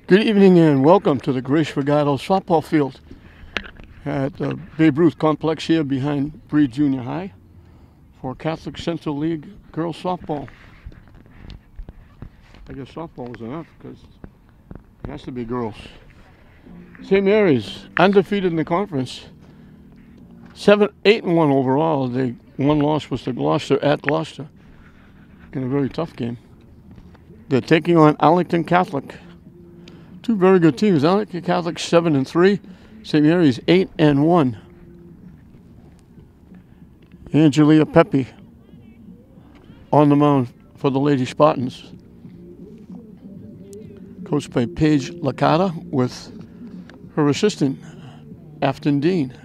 Good evening and welcome to the Grace Regado softball field at the Babe Ruth Complex here behind Breed Junior High for Catholic Central League girls softball. I guess softball is enough because it has to be girls. St. Mary's undefeated in the conference, 8-1 overall. One loss was to Gloucester at Gloucester in a very tough game. They're taking on Arlington Catholic. Two very good teams. Arlington Catholic 7-3, St. Mary's 8-1. Angelia Pepe on the mound for the Lady Spartans, coached by Paige Licata with her assistant Afton Dean.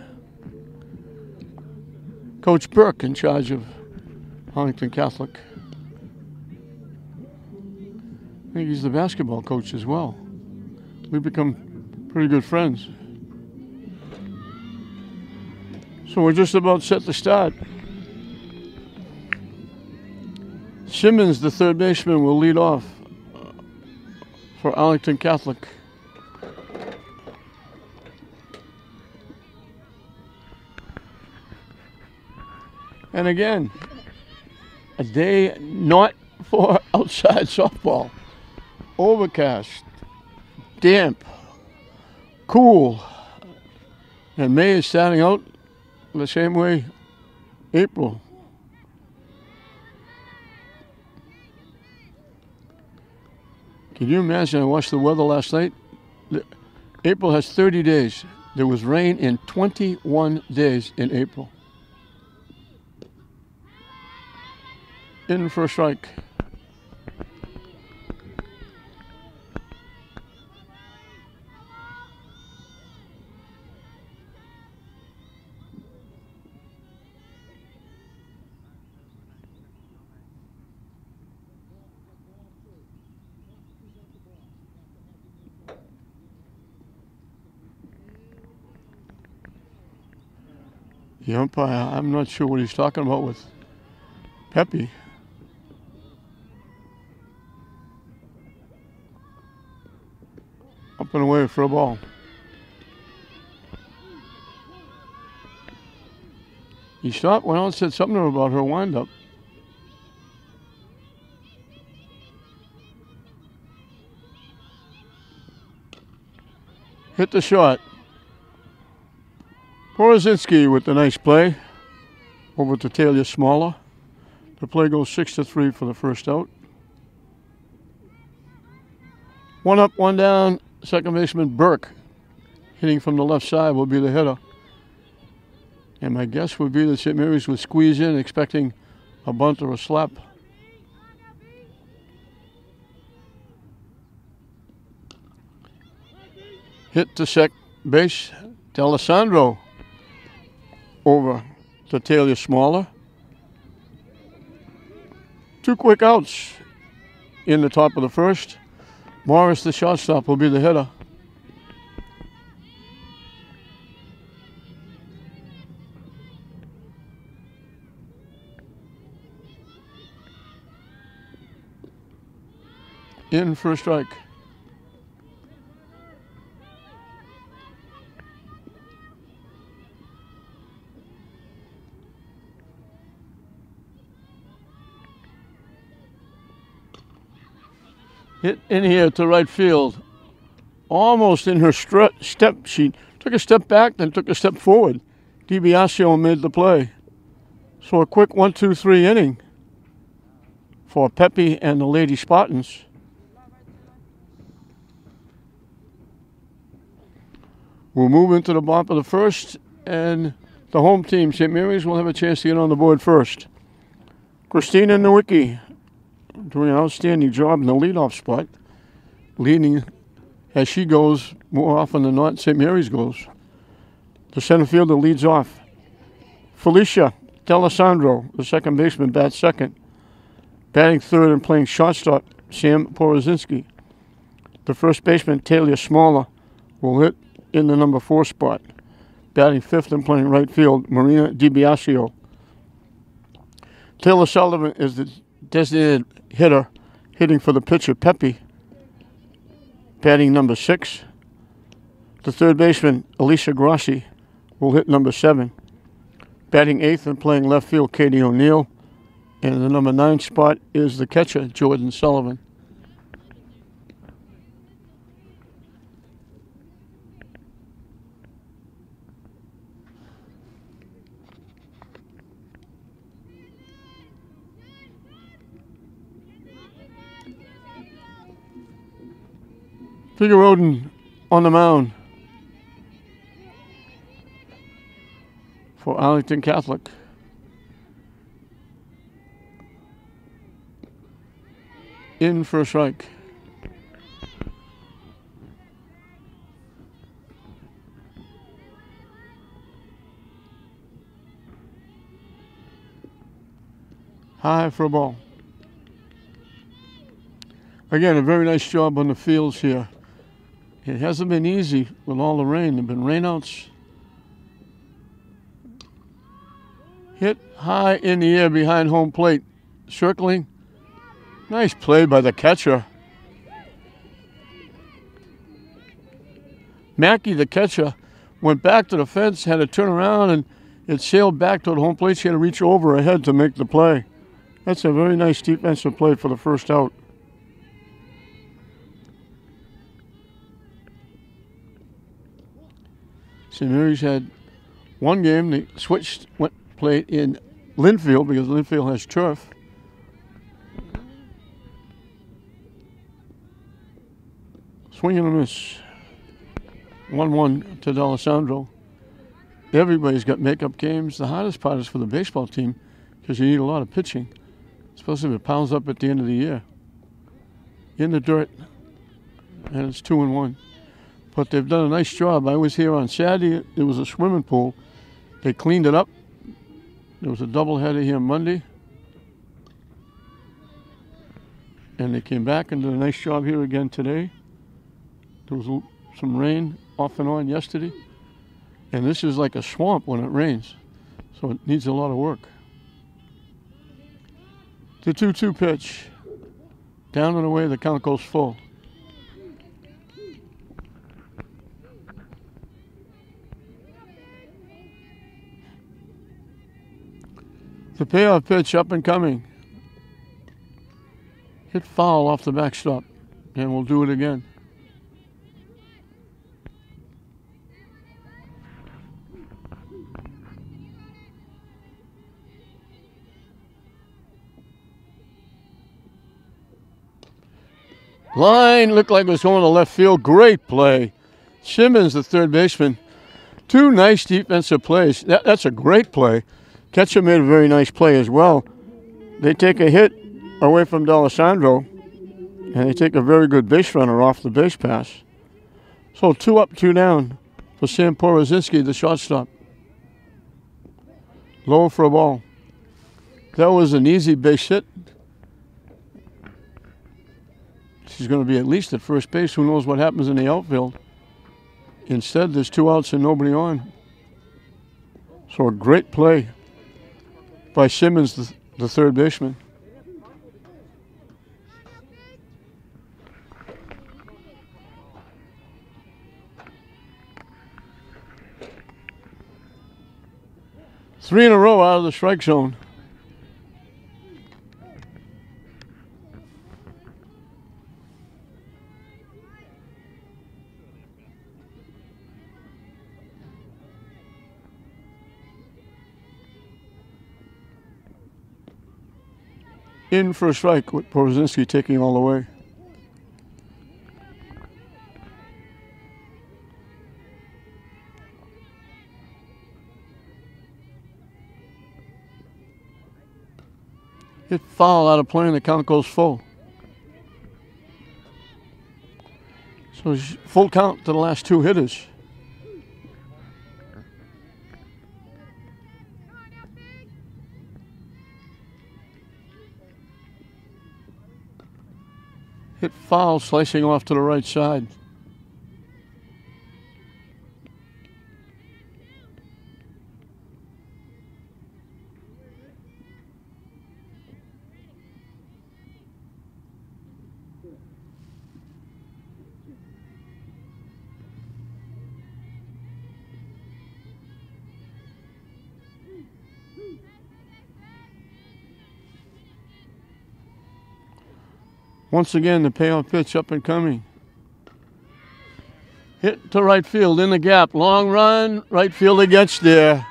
Coach Burke in charge of Arlington Catholic. I think he's the basketball coach as well. We've become pretty good friends. So we're just about set to start. Simmons, the third baseman, will lead off for Arlington Catholic. And again, a day not for outside softball. Overcast, damp, cool, and May is starting out the same way April. Can you imagine? I watched the weather last night. April has 30 days. There was rain in 21 days in April. In for a strike. The umpire, I'm not sure what he's talking about with Pepe. Up and away for a ball. He stopped, went on and said something about her windup. Hit the shot. Porozinski with the nice play over to Talia Smaller. The play goes 6-3 for the first out. One up, one down. Second baseman Burke, hitting from the left side, will be the hitter. And my guess would be that St. Mary's would squeeze in, expecting a bunt or a slap. Hit to second base, D'Alessandro over to Talia Smaller. Two quick outs in the top of the first. Morris, the shortstop, will be the hitter. In for a strike. Hit in here to right field. Almost in her step. She took a step back, then took a step forward. DiBiasio made the play. So a quick 1-2-3 inning for Pepe and the Lady Spartans. We'll move into the bottom of the first, and the home team, St. Mary's, will have a chance to get on the board first. Christina Nowicki doing an outstanding job in the leadoff spot, leading as she goes more often than not. St. Mary's goes. The center fielder leads off. Felicia D'Alessandro, the second baseman, bats second. Batting third and playing shortstop, Sam Porozinski. The first baseman, Talia Smaller, will hit in the number 4 spot. Batting fifth and playing right field, Marina DiBiasio. Taylor Sullivan is the designated hitter, hitting for the pitcher, Pepe. batting number 6. The third baseman, Alicia Grossi, will hit number 7. Batting 8th and playing left field, Katie O'Neill. And the number 9 spot is the catcher, Jordan Sullivan. Figueroa on the mound for Arlington Catholic. In for a strike. High for a ball. Again, a very nice job on the fields here. It hasn't been easy with all the rain. There have been rainouts. Hit high in the air behind home plate. Circling. Nice play by the catcher. Mackey, the catcher, went back to the fence, had to turn around, and it sailed back to the home plate. She had to reach over her head to make the play. That's a very nice defensive play for the first out. St. Mary's had one game. They switched, played in Linfield because Linfield has turf. Swing and a miss. 1-1 to D'Alessandro. Everybody's got makeup games. The hardest part is for the baseball team because you need a lot of pitching, especially if it piles up at the end of the year. In the dirt, and it's 2-1. But they've done a nice job. I was here on Saturday. There was a swimming pool. They cleaned it up. There was a doubleheader here Monday. And they came back and did a nice job here again today. There was some rain off and on yesterday. And this is like a swamp when it rains. So it needs a lot of work. The 2-2 pitch. Down and away, the count goes full. The payoff pitch up and coming. Hit foul off the backstop. And we'll do it again. Line looked like it was going to left field. Great play. Simmons, the third baseman. Two nice defensive plays. That's a great play. Catcher made a very nice play as well. They take a hit away from D'Alessandro, and they take a very good base runner off the base pass. So 2 up, 2 down for Sam Porozinski, the shortstop. Low for a ball. That was an easy base hit. She's going to be at least at first base. Who knows what happens in the outfield? Instead, there's 2 outs and nobody on. So a great play by Simmons, the third baseman. Three in a row out of the strike zone. In for a strike with Porozinski taking all the way. Hit foul out of play and the count goes full. So full count to the last 2 hitters. Hit foul, slicing off to the right side. Once again, the payoff pitch up and coming. Hit to right field in the gap. Long run. Right fielder gets there.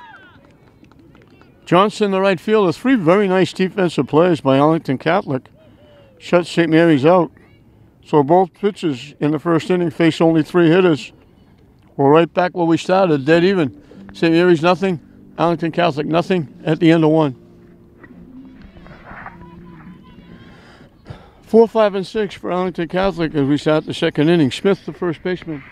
Johnson, the right fielder. 3 very nice defensive plays by Arlington Catholic. Shut St. Mary's out. So both pitchers in the first inning face only 3 hitters. We're right back where we started, dead even. St. Mary's nothing, Arlington Catholic nothing at the end of 1. 4, 5, and 6 for Arlington Catholic as we start the second inning. Smith, the first baseman.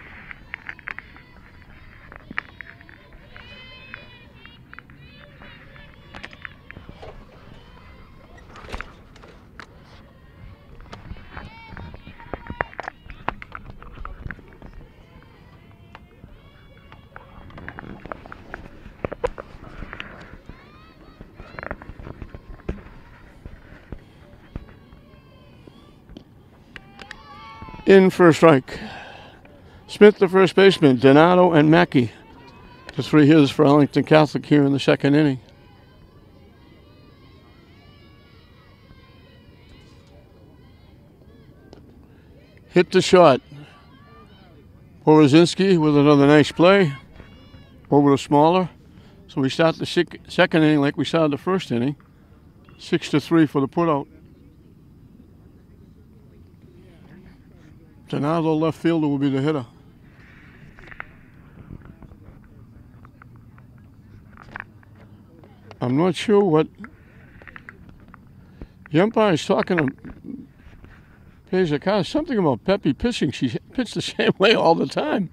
In for a strike. Smith, the first baseman. Donato and Mackey, the 3 hitters for Arlington Catholic here in the second inning. Hit the shot. Borozinski with another nice play. Over to Smaller. So we start the second inning like we started the first inning. 6-3 for the putout. Donato, left fielder, will be the hitter. I'm not sure what the umpire is talking to Pezakar. Something about Pepe pitching. She pitched the same way all the time.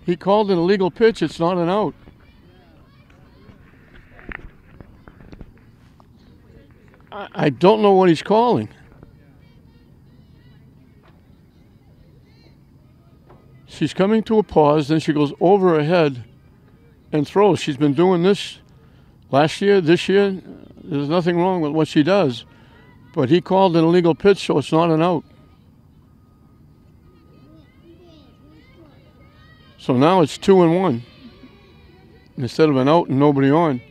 He called an illegal pitch. It's not an out. I don't know what he's calling. She's coming to a pause, then she goes over her head and throws. She's been doing this last year, this year. There's nothing wrong with what she does. But he called an illegal pitch, so it's not an out. So now it's 2-1 instead of an out and nobody on.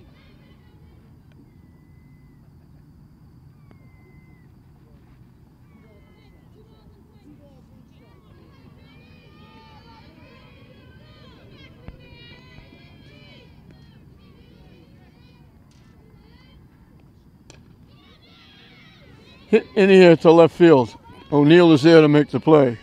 Hit in here to left field. O'Neill is there to make the play.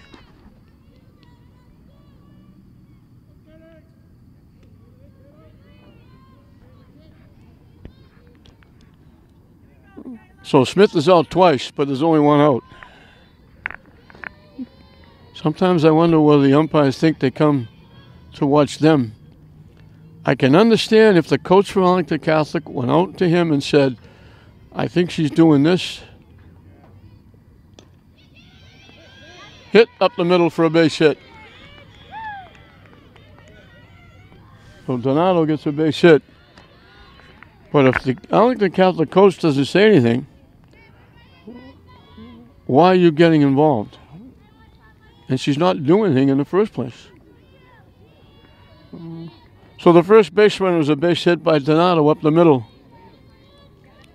So Smith is out twice, but there's only 1 out. Sometimes I wonder whether the umpires think they come to watch them. I can understand if the coach for Arlington Catholic went out to him and said, I think she's doing this. Hit up the middle for a base hit. So Donato gets a base hit. But if the Arlington Catholic coach doesn't say anything, why are you getting involved? And she's not doing anything in the first place. So the first baseman was a base hit by Donato up the middle.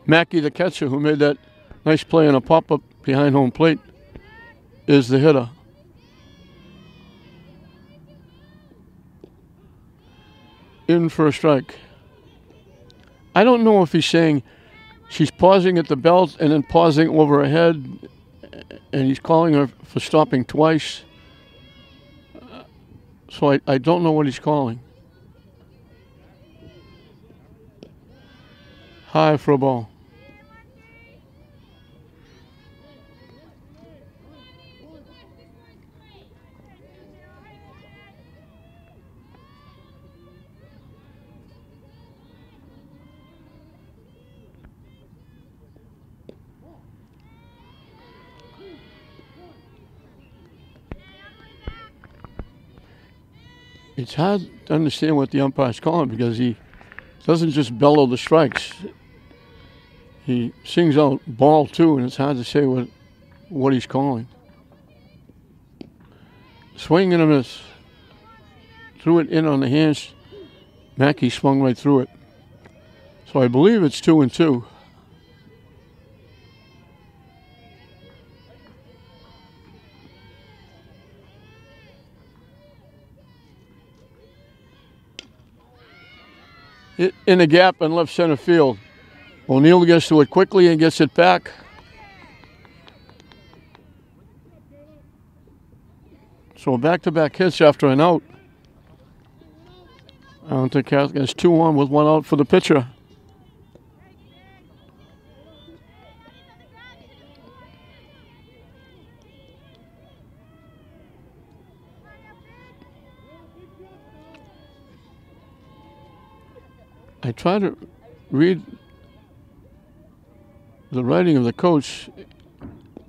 Mackey, the catcher, who made that nice play on a pop-up behind home plate, is the hitter. In for a strike. I don't know if he's saying she's pausing at the belt and then pausing over her head, and he's calling her for stopping twice. So I don't know what he's calling. High for a ball. It's hard to understand what the umpire's calling because he doesn't just bellow the strikes. He sings out ball too, and it's hard to say what he's calling. Swing and a miss. Threw it in on the hands. Mackey swung right through it. So I believe it's 2-2. Hit in the gap in left center field. O'Neill gets to it quickly and gets it back. So back-to-back hits after an out. Arlington Catholic has 2 on with 1 out for the pitcher. I try to read the writing of the coach,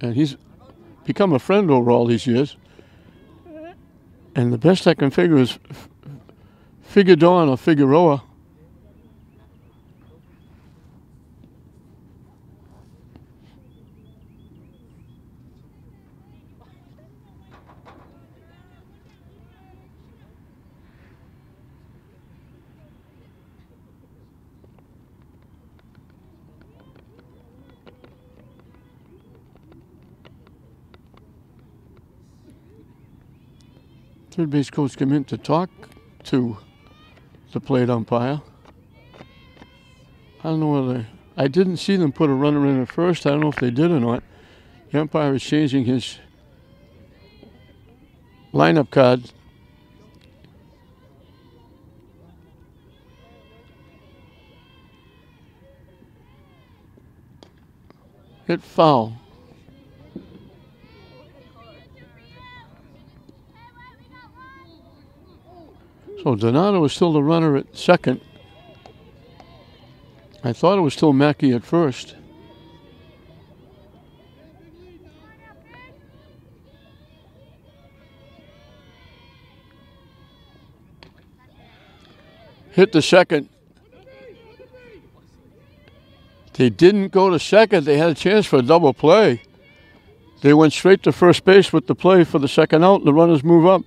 and he's become a friend over all these years. And the best I can figure is Figueroa or Figueroa. Third base coach came in to talk to the plate umpire. I don't know whether I didn't see them put a runner in at first. I don't know if they did or not. The umpire is changing his lineup card. Hit foul. So Donato is still the runner at second. I thought it was still Mackey at first. Hit the second. They didn't go to second. They had a chance for a double play. They went straight to first base with the play for the second out, and the runners move up.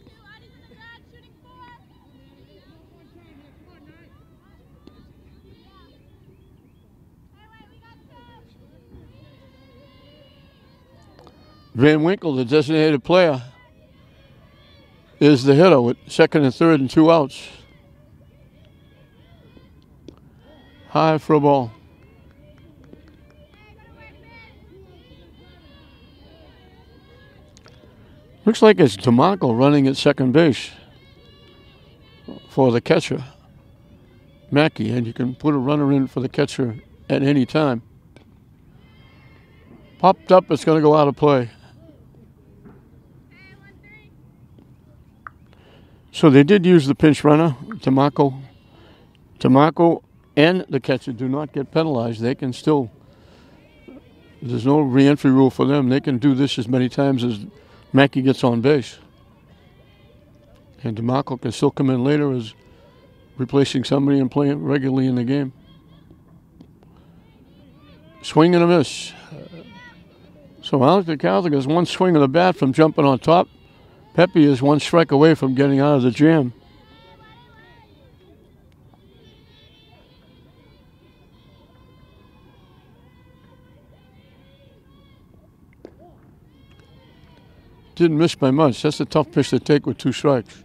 Van Winkle, the designated player, is the hitter with second and third and 2 outs. High for a ball. Looks like it's DeMarco running at second base for the catcher, Mackey, and you can put a runner in for the catcher at any time. Popped up, it's going to go out of play. So they did use the pinch runner, DeMarco. DeMarco and the catcher do not get penalized. They can still, there's no re-entry rule for them. They can do this as many times as Mackey gets on base. And DeMarco can still come in later as replacing somebody and playing regularly in the game. Swing and a miss. So Arlington Catholic has 1 swing of the bat from jumping on top. Pepe is 1 strike away from getting out of the jam. Didn't miss by much. That's a tough pitch to take with 2 strikes.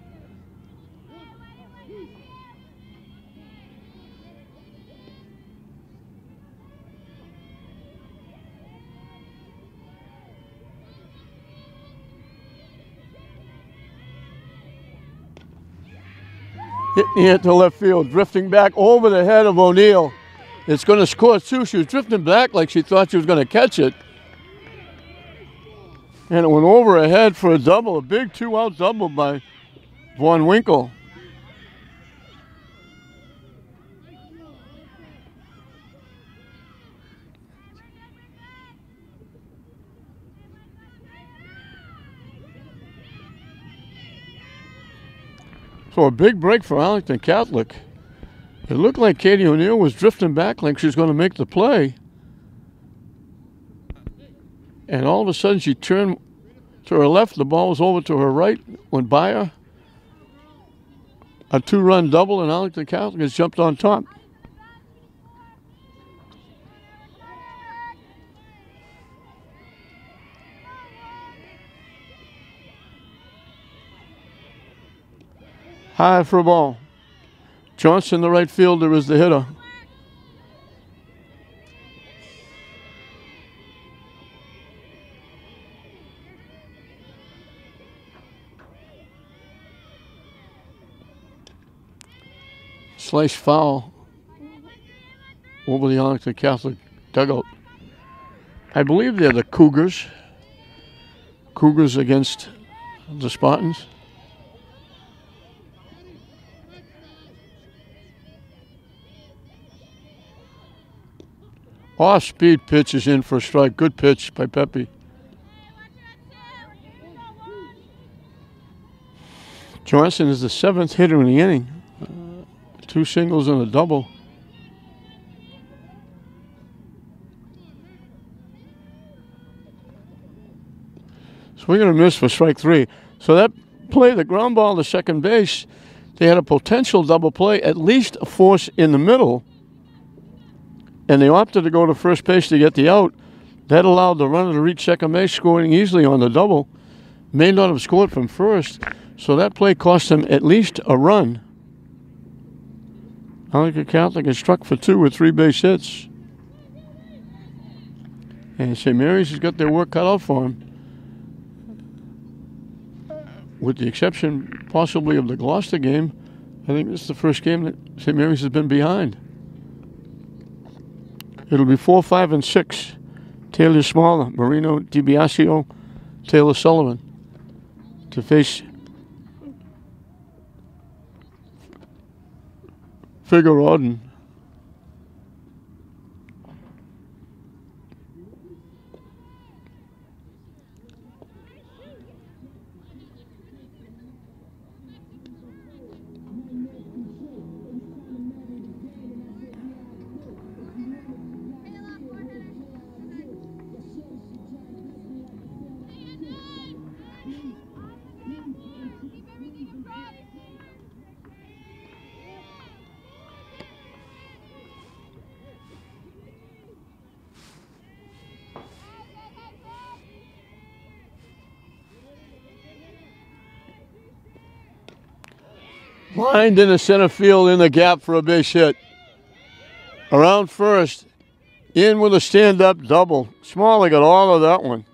Hitting it to left field, drifting back over the head of O'Neill. It's going to score 2. She was drifting back like she thought she was going to catch it. And it went over her head for a double, a big 2-out double by Van Winkle. So a big break for Arlington Catholic. It looked like Katie O'Neill was drifting back like she was going to make the play. And all of a sudden she turned to her left. The ball was over to her right. Went by her. A 2-run double, and Arlington Catholic has jumped on top. High for a ball. Johnson, the right fielder, is the hitter. Slice foul over the Arlington Catholic dugout. I believe they're the Cougars. Cougars against the Spartans. Off-speed pitch is in for a strike. Good pitch by Pepe. Johnson is the 7th hitter in the inning. 2 singles and a double. Swing and a miss for strike 3. So that play, the ground ball to second base, they had a potential double play, at least a force in the middle, and they opted to go to first base to get the out. That allowed the runner to reach second base, scoring easily on the double. May not have scored from first, so that play cost them at least a run. Arlington Catholic is struck for 2 with 3 base hits. And St. Mary's has got their work cut out for them. With the exception possibly of the Gloucester game, I think this is the first game that St. Mary's has been behind. It'll be 4, 5, and 6. Taylor Smaller, Marino DiBiasio, Taylor Sullivan to face Figueroa. Lined in the center field in the gap for a base hit. Around first, in with a stand-up double. Smalley got all of that one.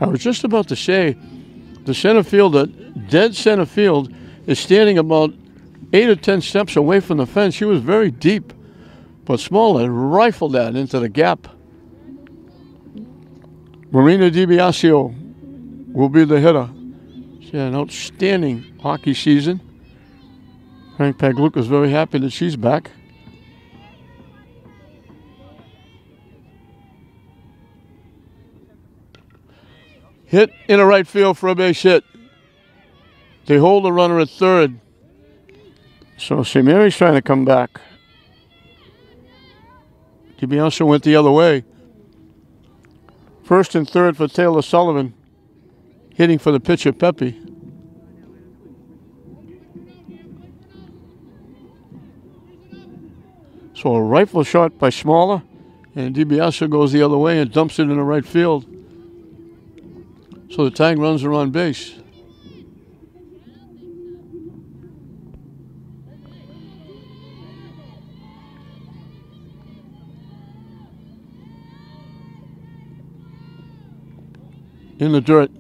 I was just about to say, the center fielder, dead center field, is standing about 8 or 10 steps away from the fence. She was very deep, but Smalley rifled that into the gap. Marina DiBiasio will be the hitter. She had an outstanding hockey season. Frank Pagluca is very happy that she's back. Hit in a right field for a base hit. They hold the runner at third. So St. Mary's trying to come back. DiBiasio went the other way. First and third for Taylor Sullivan. Hitting for the pitcher, Pepe. So a rifle shot by Smaller, and DiBiasio goes the other way and dumps it in the right field. So the tying runs are on base. In the dirt.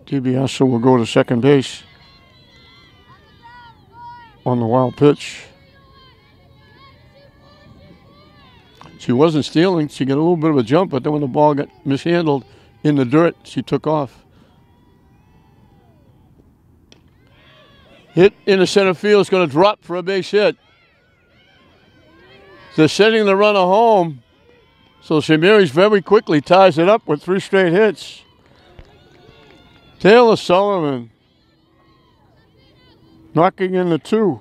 DiBiasio will go to second base on the wild pitch. She wasn't stealing. She got a little bit of a jump, but then when the ball got mishandled in the dirt, she took off. Hit in the center field is going to drop for a base hit. They're sending the runner home, so St. Mary's very quickly ties it up with 3 straight hits. Taylor Sullivan knocking in the 2.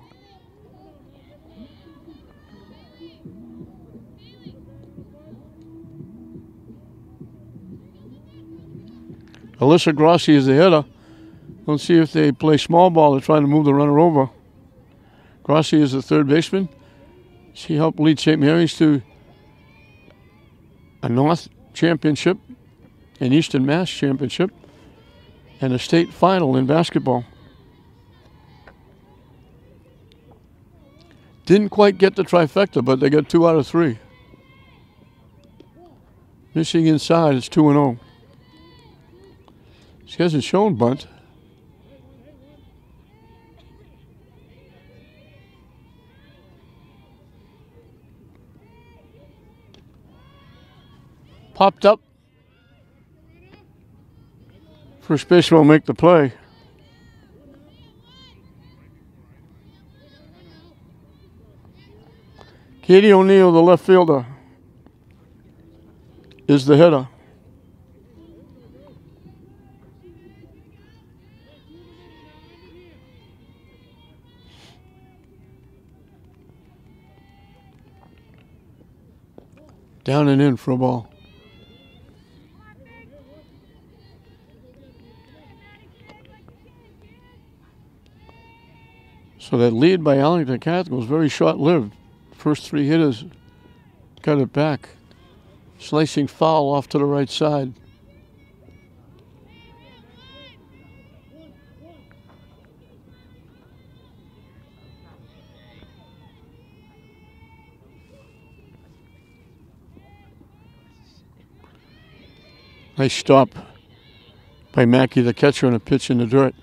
Alyssa Grossi is the hitter. Let's see if they play small ball to try to move the runner over. Grossi is the third baseman. She helped lead St. Mary's to a North championship, an Eastern Mass championship, and a state final in basketball. Didn't quite get the trifecta, but they got 2 out of 3. Missing inside, it's 2-0. She hasn't shown bunt. Popped up. First baseman will make the play. Katie O'Neill, the left fielder, is the hitter. Down and in for a ball. So that lead by Arlington Catholic was very short-lived. First 3 hitters got it back. Slicing foul off to the right side. Nice stop by Mackey, the catcher, on a pitch in the dirt.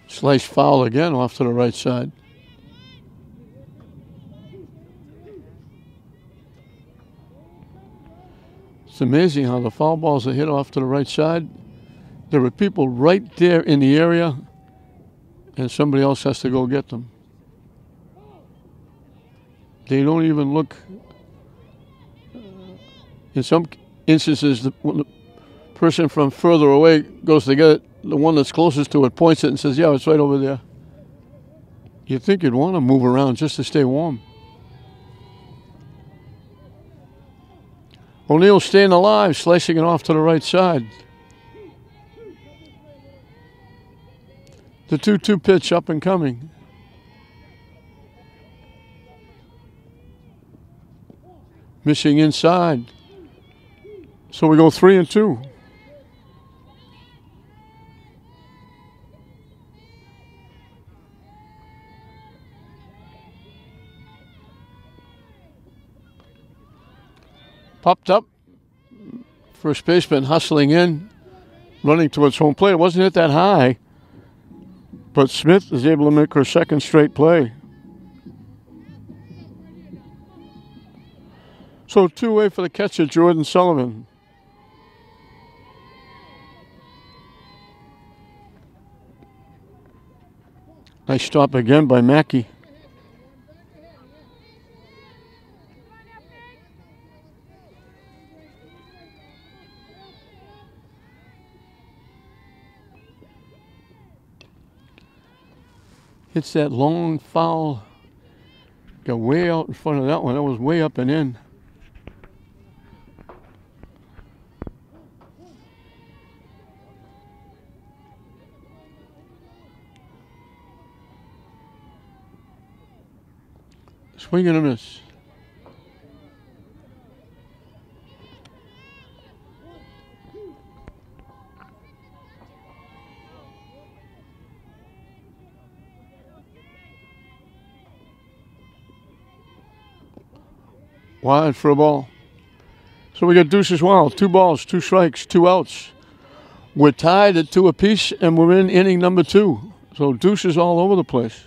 Slice foul again off to the right side. It's amazing how the foul balls are hit off to the right side. There are people right there in the area, and somebody else has to go get them. They don't even look. In some instances, when the person from further away goes to get it, the one that's closest to it points it and says, yeah, it's right over there. You'd think you'd want to move around just to stay warm. O'Neill staying alive, slicing it off to the right side. The 2-2 pitch up and coming. Missing inside. So we go 3-2. Popped up. First baseman hustling in, running towards home plate. It wasn't hit that high, but Smith is able to make her second straight play. So 2-away for the catcher, Jordan Sullivan. Nice stop again by Mackey. Hits that long foul. Got way out in front of that one. That was way up and in. Swing and a miss. Wide for a ball. So we got deuces wild. 2 balls, 2 strikes, 2 outs. We're tied at 2 apiece, and we're in inning number 2. So deuces all over the place.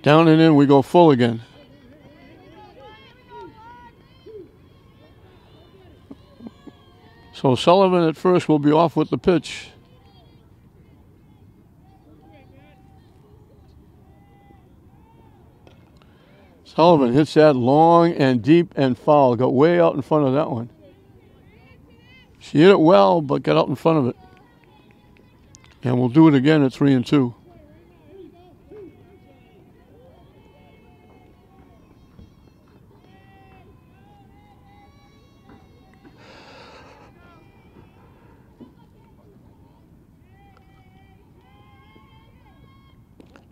Down and in, we go full again. So Sullivan at first will be off with the pitch. Sullivan hits that long and deep and foul. Got way out in front of that one. She hit it well, but got out in front of it. And we'll do it again at 3-2.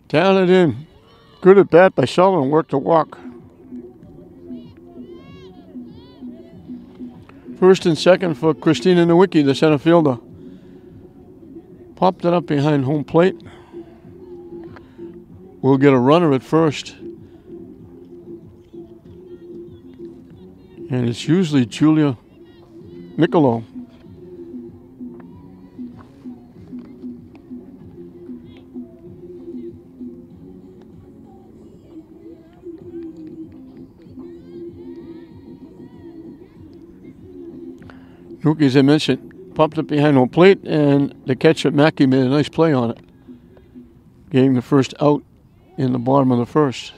Down and in. Good at bat by Sullivan. Worked the walk. First and second for Christina Nowicki, the center fielder. Popped it up behind home plate. We'll get a runner at first. And it's usually Julia Niccolo. Nuki, as I mentioned, popped it behind home plate, and the catcher, Mackey, made a nice play on it, getting the first out in the bottom of the first.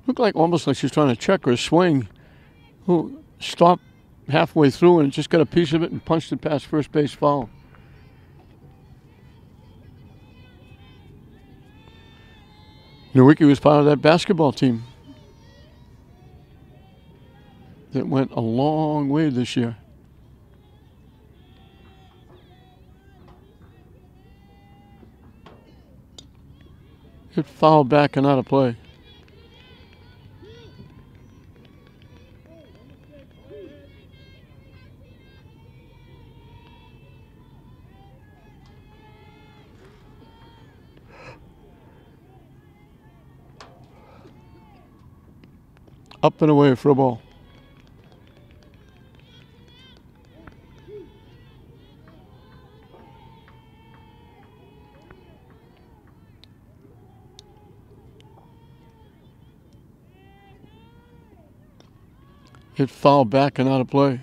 Looked like almost like she's trying to check her swing. Who stopped halfway through and just got a piece of it and punched it past first base foul. Nowicki was part of that basketball team that went a long way this year. Hit foul back and out of play. Up and away for a ball. Hit foul back and out of play.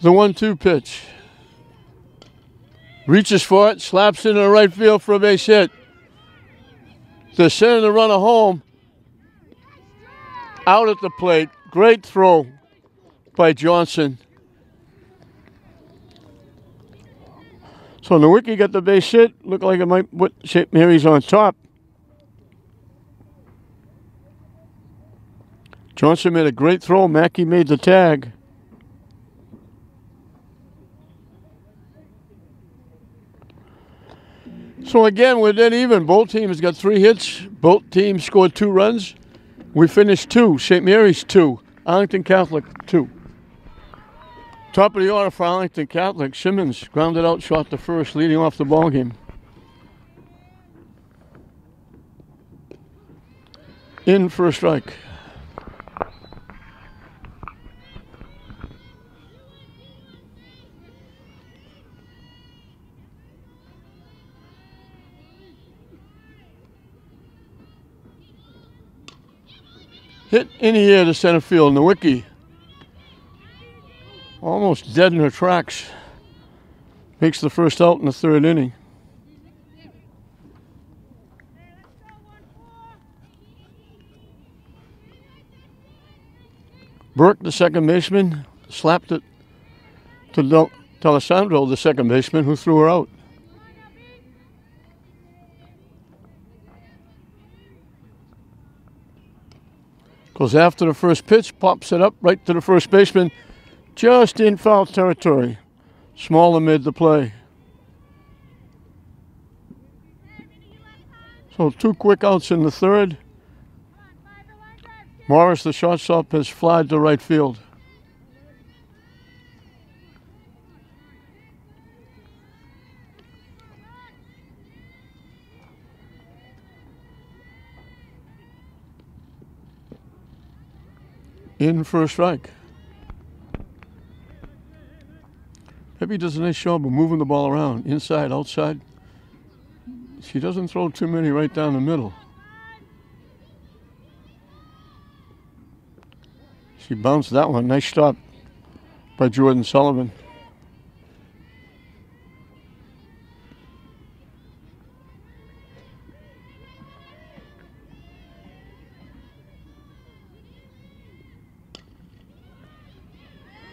The 1-2 pitch. Reaches for it, slaps into the right field for a base hit. They're sending the runner home. Out at the plate. Great throw by Johnson. So Nowicki got the base hit. Looked like it might put St. Mary's on top. Johnson made a great throw. Mackey made the tag. So again, we're dead even. Both teams got 3 hits. Both teams scored 2 runs. We finished 2. St. Mary's 2. Arlington Catholic 2. Top of the order for Arlington Catholic. Simmons grounded out, shot the first, leading off the ball game. In for a strike. Hit in the air to center field. Nowicki almost dead in her tracks. Makes the first out in the 3rd inning. Burke, the second baseman, slapped it to D'Alessandro, the second baseman, who threw her out. Goes after the first pitch, pops it up right to the first baseman, just in foul territory. Smaller made the play. So 2 quick outs in the 3rd. Morris, the shortstop, has flied to right field. In for a strike. Pepe does a nice job of moving the ball around, inside, outside. She doesn't throw too many right down the middle. She bounced that one. Nice stop by Jordan Sullivan.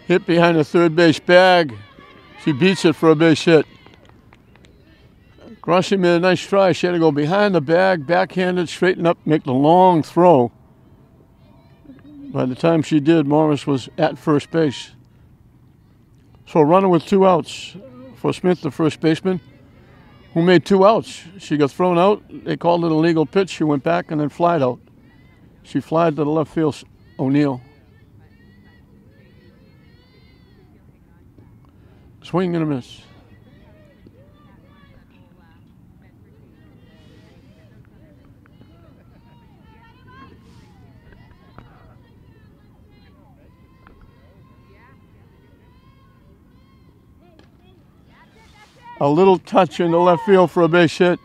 Hit behind the third base bag. She beats it for a base hit. Grossi made a nice try. She had to go behind the bag, backhanded, straighten up, make the long throw. By the time she did, Morris was at first base. So a runner with 2 outs for Smith, the first baseman, who made 2 outs. She got thrown out. They called it a legal pitch. She went back and then flied out. She flied to the left field, O'Neill. Swing and a miss. A little touch in the left field for a base hit.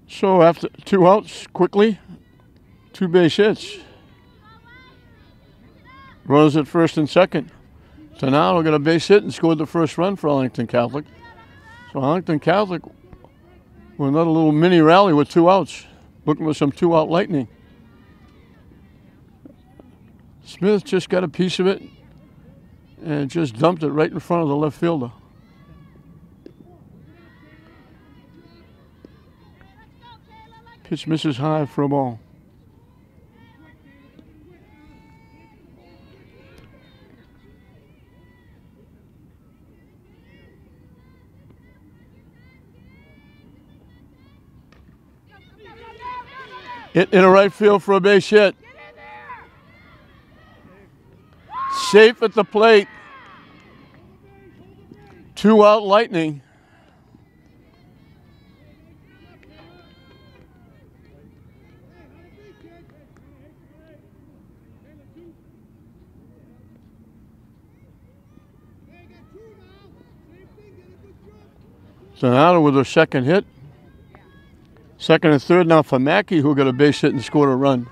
So after 2 outs, quickly, 2 base hits. Runners at first and second. So now we're going to base hit and scored the first run for Arlington Catholic. So Arlington Catholic with another little mini rally with 2 outs. Looking for some 2-out lightning. Smith just got a piece of it and just dumped it right in front of the left fielder. Pitch misses high for a ball. Hit in a right field for a base hit. Safe at the plate. 2-out lightning. Sonata with her second hit. Second and third now for Mackey, who got a base hit and scored a run.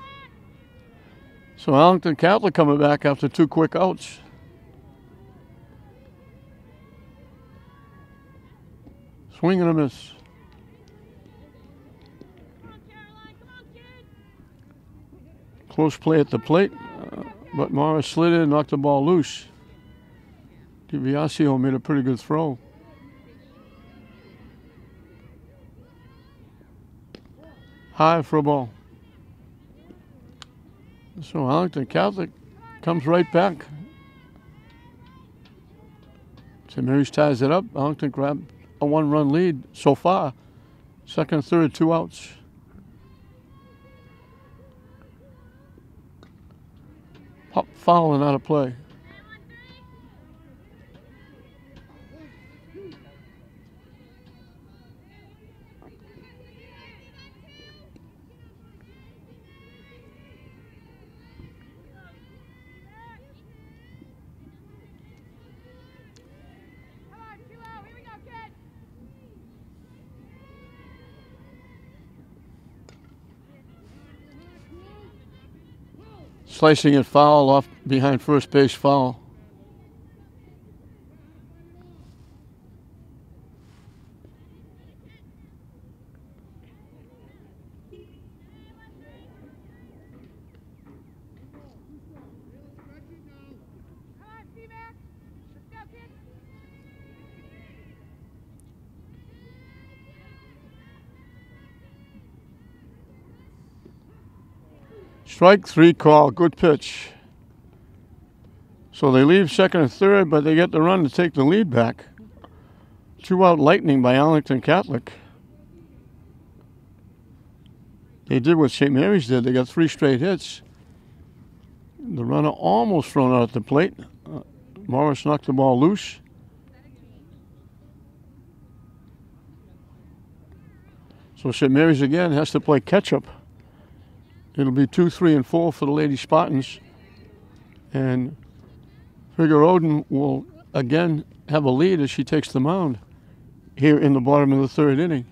So Arlington Catholic coming back after 2 quick outs. Swing and a miss. Close play at the plate, but Morris slid in and knocked the ball loose. DiBiasio made a pretty good throw. High for a ball. So Arlington Catholic comes right back. St. Mary's ties it up. Arlington grabbed a 1-run lead so far. Second, third, 2 outs. Pop foul and out of play. Slicing it foul off behind first base foul. Strike 3 call, good pitch. So they leave second and third, but they get the run to take the lead back. 2-out lightning by Arlington Catholic. They did what St. Mary's did. They got 3 straight hits. The runner almost thrown out at the plate. Morris knocked the ball loose. So St. Mary's again has to play catch-up. It'll be 2, 3, and 4 for the Lady Spartans. And Figueroa will again have a lead as she takes the mound here in the bottom of the 3rd inning.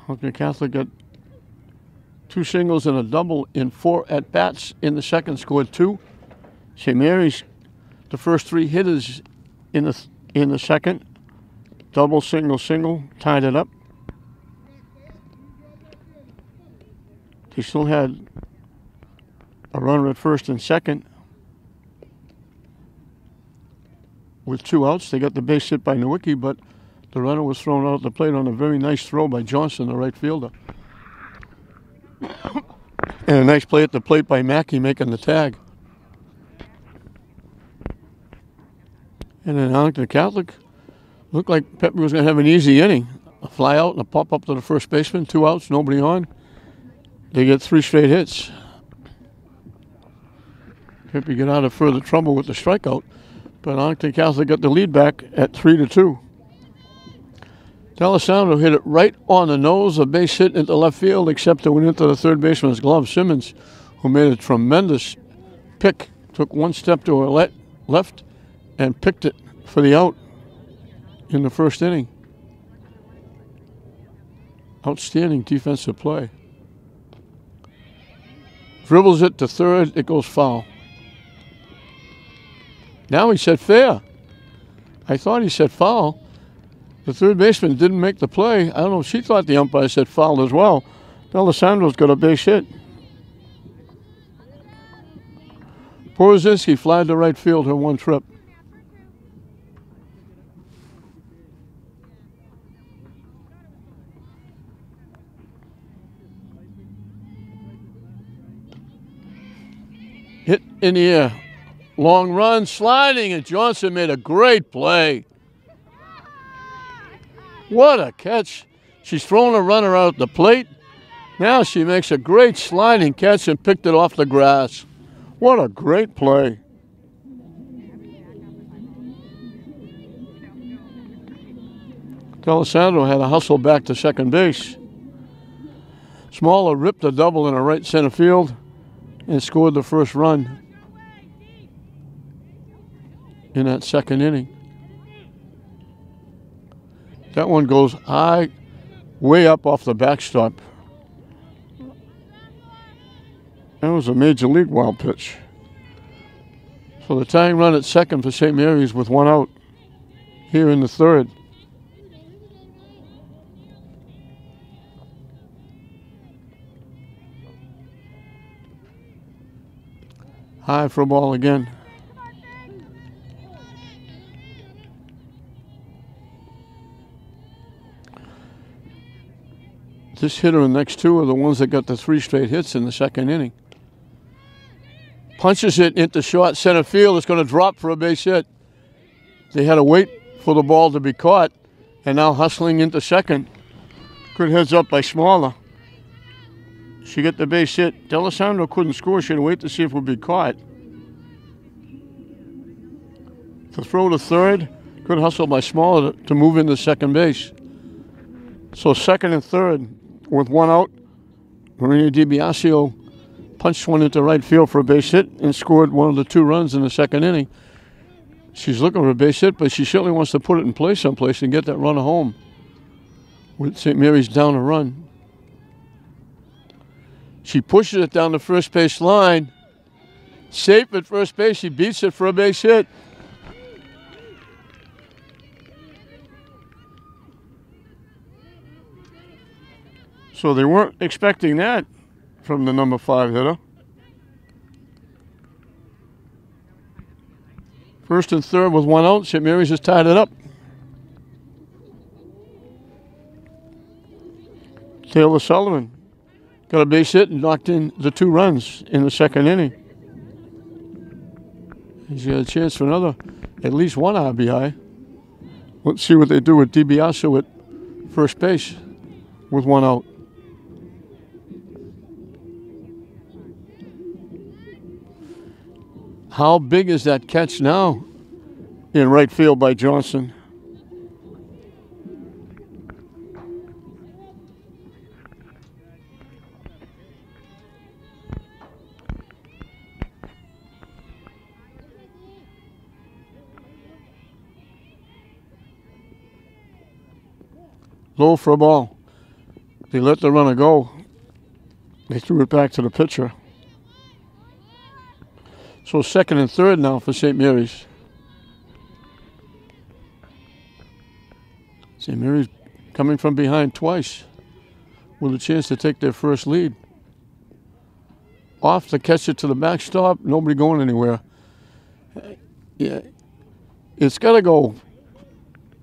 Arlington Catholic got 2 singles and a double in 4 at-bats. In the second, scored 2. St. Mary's, the first 3 hitters in the second. Double, single, single, tied it up. They still had a runner at first and second. With 2 outs, they got the base hit by Nowicki, but the runner was thrown out at the plate on a very nice throw by Johnson, the right fielder. And a nice play at the plate by Mackey making the tag. And then Arlington Catholic looked like Pepe was going to have an easy inning. A fly out and a pop up to the first baseman, 2 outs, nobody on. They get 3 straight hits. Pepe get out of further trouble with the strikeout, but Arlington Catholic got the lead back at 3-2. D'Alessandro hit it right on the nose, a base hit into left field, except it went into the third baseman's glove. Simmons, who made a tremendous pick, took 1 step to her left and picked it for the out in the first inning. Outstanding defensive play. Dribbles it to third, it goes foul. Now he said fair. I thought he said foul. The third baseman didn't make the play. I don't know if she thought the umpire said foul as well. D'Alessandro's got a base hit. Porozinski flied to right field her 1 trip. Hit in the air. Long run, sliding, and Johnson made a great play. What a catch. She's thrown a runner out at the plate. Now she makes a great sliding catch and picked it off the grass. What a great play. D'Alessandro had a hustle back to second base. Smaller ripped a double in a right center field and scored the first run in that second inning. That one goes high, way up off the backstop. That was a major league wild pitch. So the tying run at second for St. Mary's with 1 out here in the third. High for a ball again. This hitter and next 2 are the ones that got the 3 straight hits in the second inning. Punches it into short center field. It's going to drop for a base hit. They had to wait for the ball to be caught, and now hustling into second. Good heads up by Smaller. She got the base hit. D'Alessandro couldn't score. She had to wait to see if it would be caught. The throw to third. Good hustle by Smaller to move into second base. So second and third with 1 out. Marina DiBiasio punched one into right field for a base hit and scored one of the 2 runs in the second inning. She's looking for a base hit, but she certainly wants to put it in play someplace and get that runner home. With St. Mary's down a run. She pushes it down the first base line. Safe at first base. She beats it for a base hit. So they weren't expecting that from the number 5 hitter. First and third with 1 out. St. Mary's has tied it up. Taylor Sullivan got a base hit and knocked in the 2 runs in the second inning. He's got a chance for at least 1 RBI. Let's see what they do with DiBiasio at first base with 1 out. How big is that catch now in right field by Johnson? Low for a ball. They let the runner go. They threw it back to the pitcher. So second and third now for St. Mary's. St. Mary's coming from behind twice with a chance to take their first lead. off to catch it to the backstop. Nobody going anywhere. Yeah, it's got to go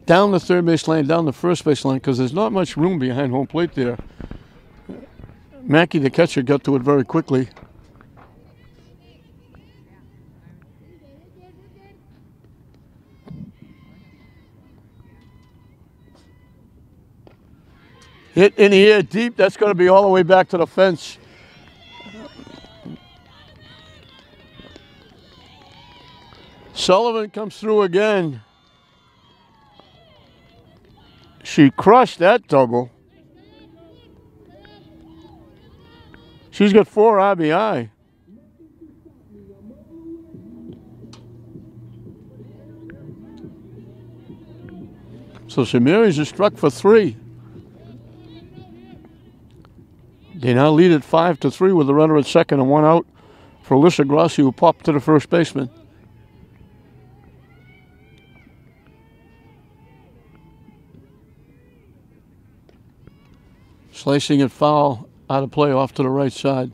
down the third base line, down the first base line, because there's not much room behind home plate there. Mackey, the catcher, got to it very quickly. Hit in the air deep. That's going to be all the way back to the fence. Sullivan comes through again. She crushed that double. She's got 4 RBI. So St. Mary's is struck for 3. They now lead at 5-3 with a runner at second and 1 out for Alyssa Grossi, who popped to the first baseman. Slicing it foul, out of play, off to the right side.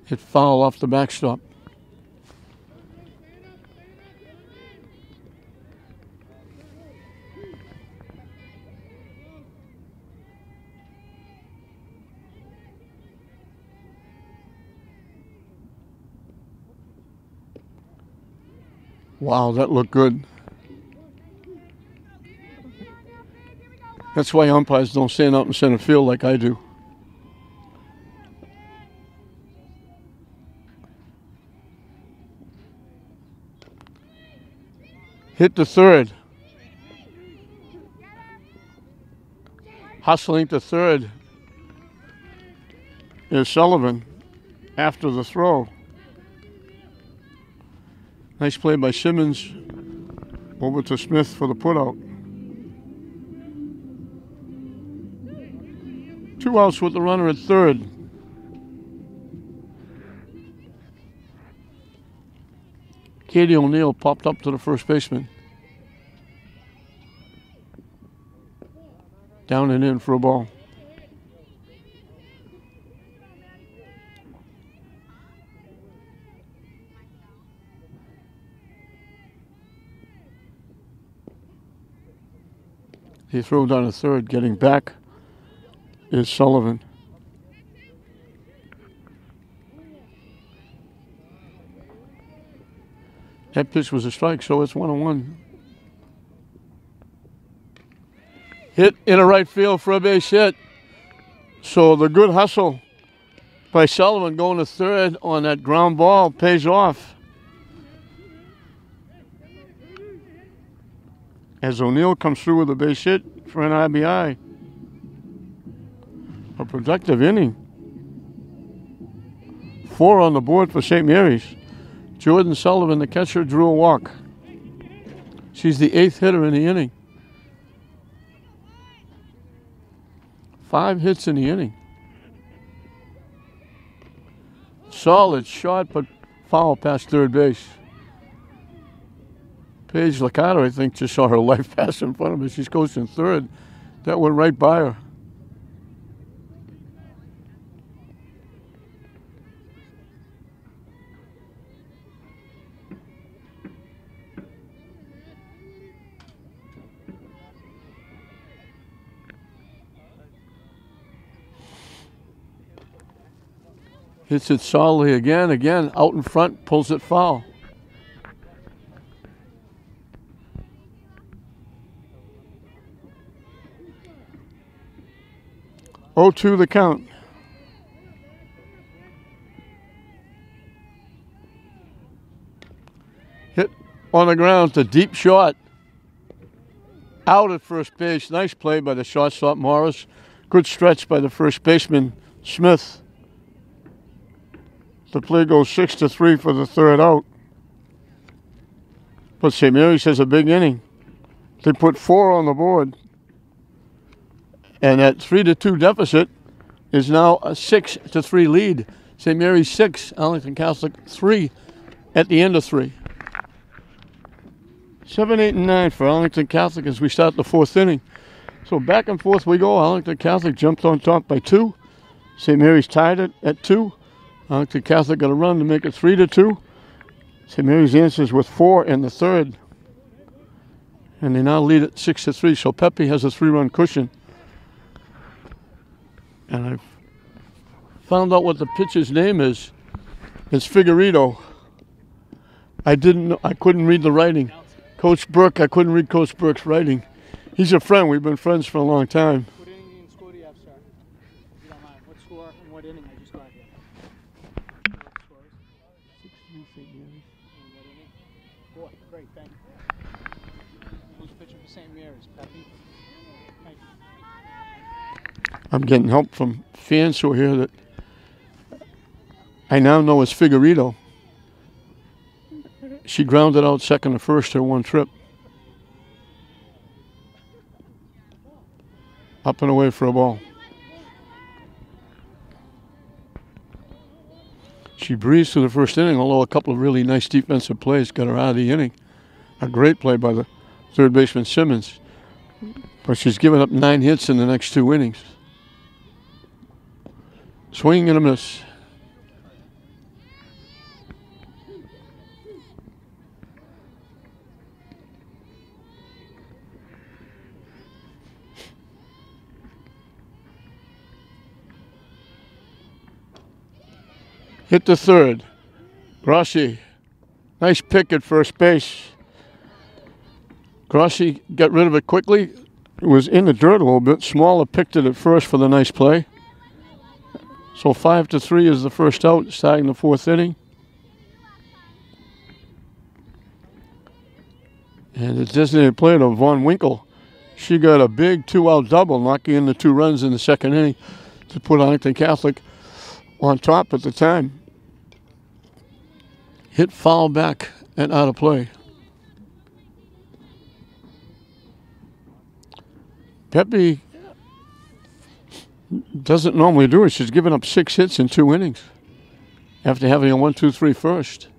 Hit foul off the backstop. Wow, that looked good. That's why umpires don't stand out in center field like I do. Hit to third. Hustling to third is Sullivan after the throw. Nice play by Simmons. Over to Smith for the putout. 2 outs with the runner at third. Katie O'Neill popped up to the first baseman. Down and in for a ball. He throws down a third. Getting back is Sullivan. That pitch was a strike, so it's 1-1. Hit in a right field for a base hit. So the good hustle by Sullivan going to third on that ground ball pays off. As O'Neill comes through with a base hit for an RBI. A productive inning. 4 on the board for St. Mary's. Jordan Sullivan, the catcher, drew a walk. She's the 8th hitter in the inning. 5 hits in the inning. Solid shot, but foul past third base. Paige Licata, I think, just saw her life pass in front of her. She's coaching third. That went right by her. Hits it solidly again, out in front, pulls it foul. Oh, 2 the count. Hit on the ground, it's a deep shot. Out at first base. Nice play by the shortstop Morris. Good stretch by the first baseman Smith. The play goes 6-3 for the third out. But St. Mary's has a big inning. They put 4 on the board. And that 3-2 deficit is now a 6-3 lead. St. Mary's 6, Arlington Catholic 3 at the end of 3. 7, 8, and 9 for Arlington Catholic as we start the 4th inning. So back and forth we go. Arlington Catholic jumped on top by 2. St. Mary's tied it at 2. Arlington Catholic got a run to make it 3-2. St. Mary's answers with 4 in the 3rd. And they now lead at 6-3. So Pepe has a 3-run cushion. And I've found out what the pitcher's name is. It's Figueredo. I didn't know. I couldn't read the writing. Coach Burke, I couldn't read Coach Burke's writing. He's a friend. We've been friends for a long time. What inning in score do you have, sir? If you don't mind. What score and what inning I just got here? What score is? 6-3 St. Mary's. And what inning? 4. Great, thank you. Who's pitching for St. Mary's? Pepe? Thank you. I'm getting help from fans who are here that I now know is Figueredo. She grounded out second to first her one trip. Up and away for a ball. She breezed through the first inning, although a couple of really nice defensive plays got her out of the inning. A great play by the third baseman Simmons. But she's given up 9 hits in the next 2 innings. Swing and a miss. Hit the 3rd. Grossi. Nice pick at first base. Grossi got rid of it quickly. It was in the dirt a little bit. Smaller picked it at first for the nice play. So 5-3 is the first out, starting the 4th inning. And the designated player, Von Winkle, she got a big 2-out double, knocking in the 2 runs in the 2nd inning to put Arlington Catholic on top at the time. Hit foul back and out of play. Pepe doesn't normally do it. She's given up 6 hits in 2 innings after having a 1-2-3 first.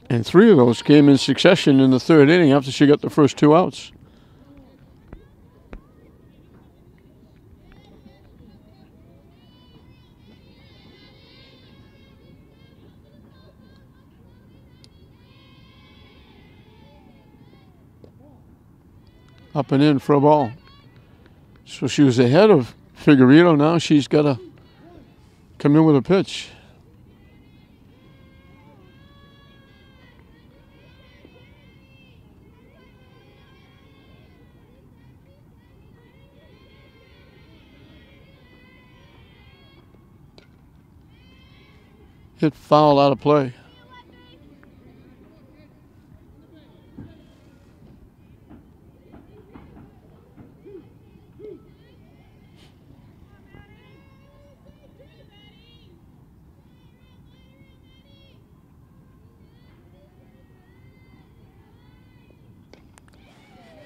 And 3 of those came in succession in the 3rd inning after she got the first 2 outs. Up and in for a ball. So she was ahead of Figueredo. Now she's got to come in with a pitch. Hit foul out of play.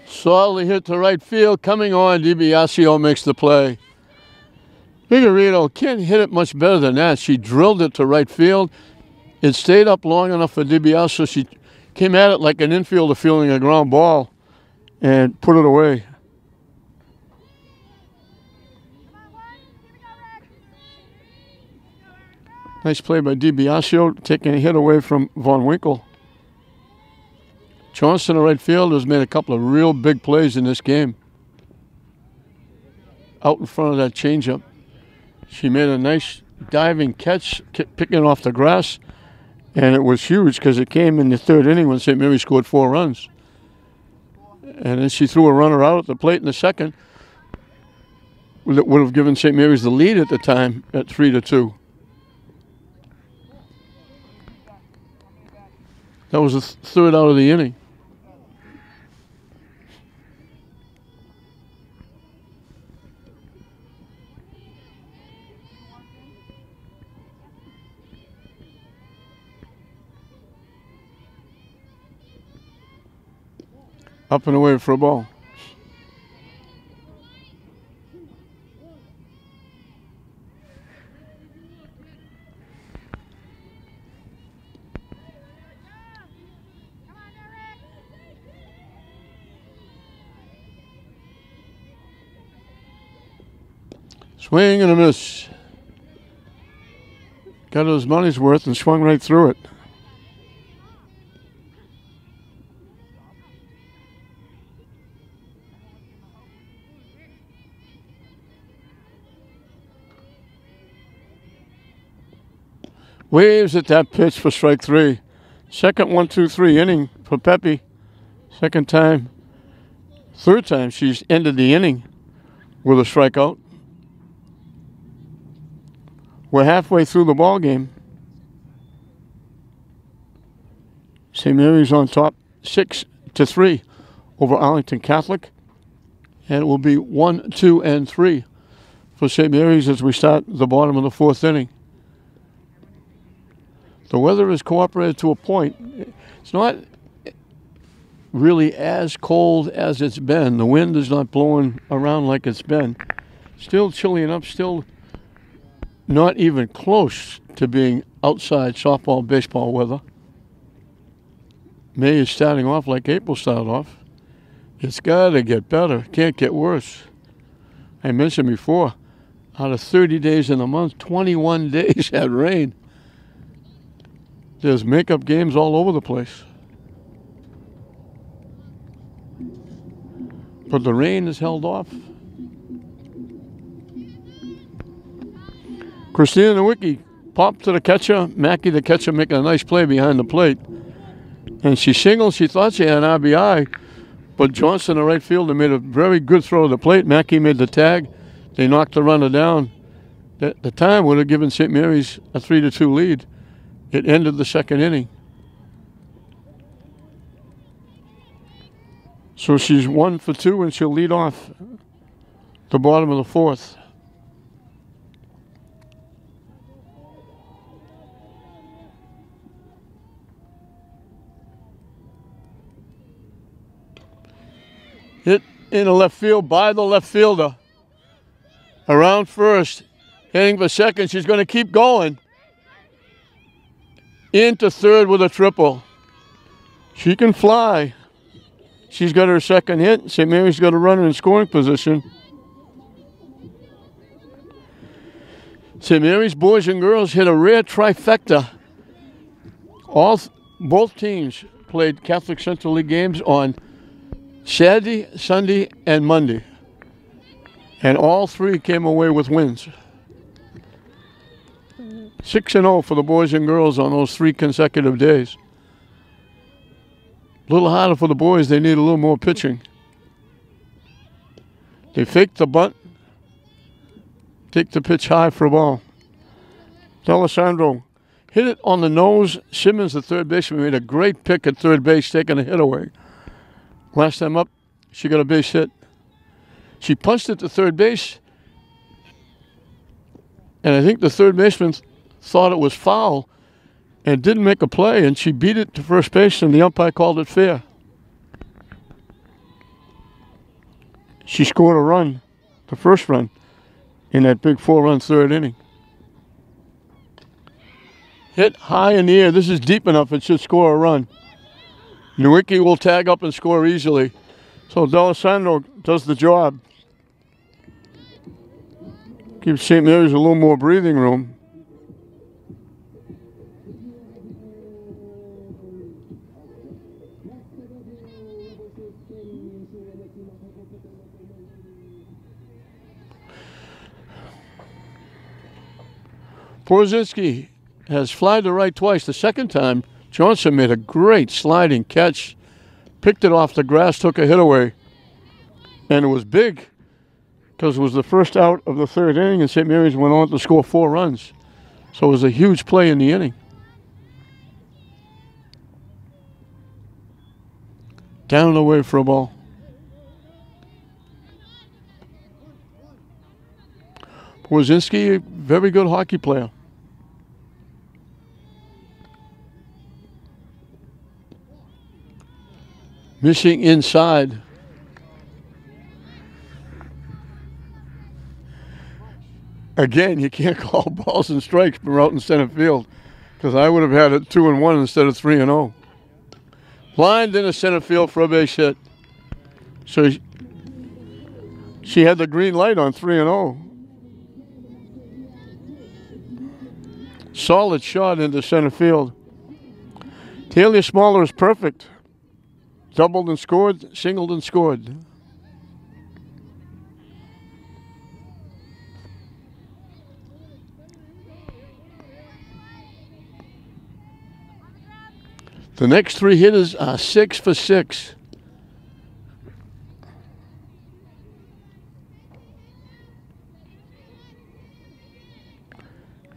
Solidly hit to right field. Coming on, DiBiasio makes the play. Figueredo can't hit it much better than that. She drilled it to right field. It stayed up long enough for DiBiasio. She came at it like an infielder fielding a ground ball and put it away. Nice play by DiBiasio, taking a hit away from Von Winkle. Johnston, the right fielder, has made a couple of real big plays in this game. Out in front of that changeup. She made a nice diving catch, picking it off the grass, and it was huge because it came in the 3rd inning when St. Mary scored 4 runs. And then she threw a runner out at the plate in the 2nd. That would have given St. Mary's the lead at the time at 3-2. That was the 3rd out of the inning. Up and away for a ball. Swing and a miss. Got his money's worth and swung right through it. Waves at that pitch for strike three. Second 1-2-3 inning for Pepe. Second time. Third time she's ended the inning with a strikeout. We're halfway through the ball game. St. Mary's on top 6-3 over Arlington Catholic. And it will be 1, 2, and 3 for St. Mary's as we start the bottom of the fourth inning. The weather has cooperated to a point. It's not really as cold as it's been. The wind is not blowing around like it's been. Still chilly enough, still not even close to being outside softball, baseball weather. May is starting off like April started off. It's got to get better. Can't get worse. I mentioned before, out of 30 days in a month, 21 days had rain. There's makeup games all over the place. But the rain is held off. Christina Nowicki popped to the catcher. Mackey, the catcher, making a nice play behind the plate. And she singled. She thought she had an RBI. But Johnson, the right fielder, made a very good throw to the plate. Mackey made the tag. They knocked the runner down. The time would have given St. Mary's a 3-2 lead. It ended the second inning. So she's 1 for 2, and she'll lead off the bottom of the fourth. Hit in the left field by the left fielder. Around first, hitting for second. She's going to keep going. Into third with a triple. She can fly. She's got her second hit. St. Mary's got a runner in scoring position. St. Mary's boys and girls hit a rare trifecta. Both teams played Catholic Central League games on Saturday, Sunday, and Monday. And all three came away with wins. 6-0 for the boys and girls on those 3 consecutive days. A little harder for the boys. They need a little more pitching. They faked the bunt. Take the pitch high for a ball. D'Alessandro hit it on the nose. Simmons, the third baseman, made a great pick at third base, taking a hit away. Last time up, she got a base hit. She punched it to third base. And I think the third baseman thought it was foul and didn't make a play, and she beat it to first base, and the umpire called it fair. She scored a run, the first run, in that big 4-run third inning. Hit high in the air. This is deep enough. It should score a run. Nowicki will tag up and score easily. So D'Alessandro does the job. Gives St. Mary's a little more breathing room. Porzinski has flied to right twice. The second time, Johnson made a great sliding catch, picked it off the grass, took a hit away. And it was big because it was the first out of the third inning, and St. Mary's went on to score 4 runs. So it was a huge play in the inning. Down and away for a ball. Porzinski, a very good hockey player. Missing inside. Again, you can't call balls and strikes from out in center field, because I would have had it 2-1 instead of 3-0. Lined into center field for a base hit. So she had the green light on 3-0. Solid shot into center field. Taylor Smaller is perfect. Doubled and scored, singled and scored. The next three hitters are 6 for 6.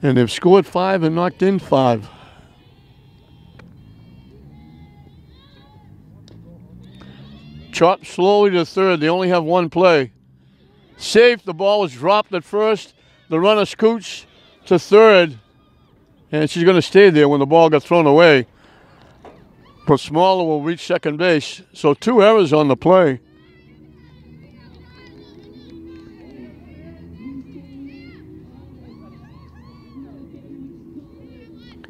And they've scored 5 and knocked in 5. Chopped slowly to third. They only have one play. Safe. The ball was dropped at first. The runner scoots to third. And she's going to stay there when the ball got thrown away. But Smaller will reach second base. So 2 errors on the play.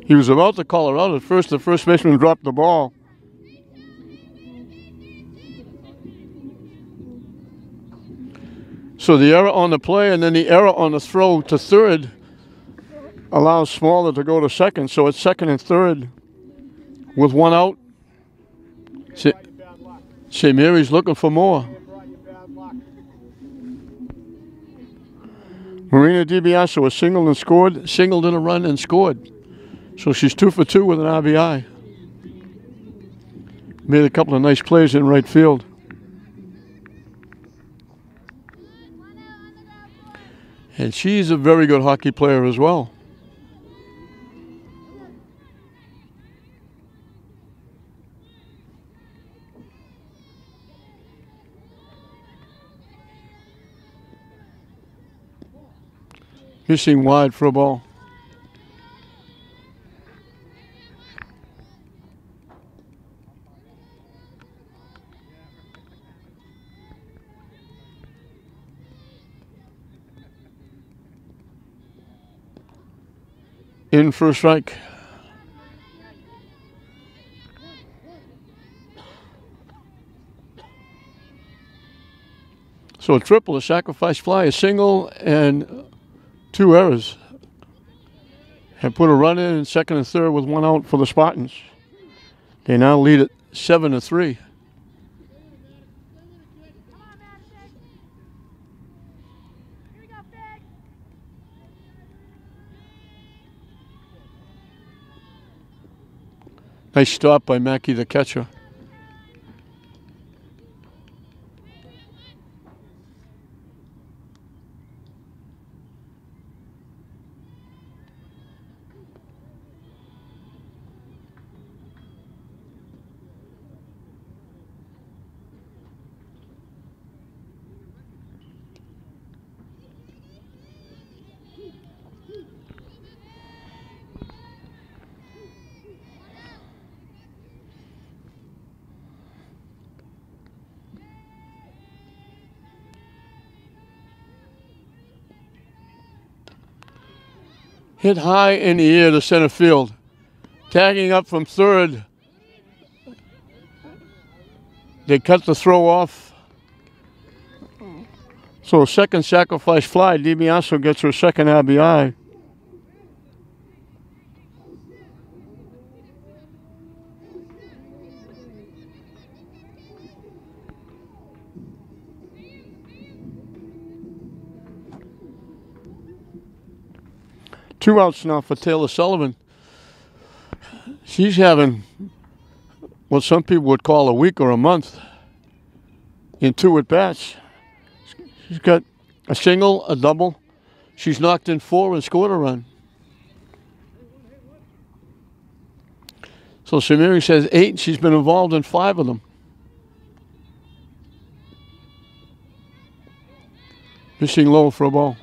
He was about to call her out at first. The first baseman dropped the ball. So the error on the play and then the error on the throw to third allows Smaller to go to second. So it's second and third with 1 out. St. Mary's looking for more. Marina DiBiase was singled and scored, singled in a run and scored. So she's 2 for 2 with an RBI. Made a couple of nice plays in right field. And she's a very good hockey player as well. Missing wide for a ball. In for a strike. So a triple, a sacrifice fly, a single, and 2 errors. Have put a run in second and third with 1 out for the Spartans. They now lead it 7 to 3. Nice stop by Mackey, the catcher. Hit high in the air to center field. Tagging up from third. They cut the throw off. So second sacrifice fly. DiBiase gets her second RBI. Two outs now for Taylor Sullivan. She's having what some people would call a week or a month in 2 at-bats. She's got a single, a double. She's knocked in 4 and scored a run. So St. Mary's has 8. She's been involved in 5 of them. Missing low for a ball.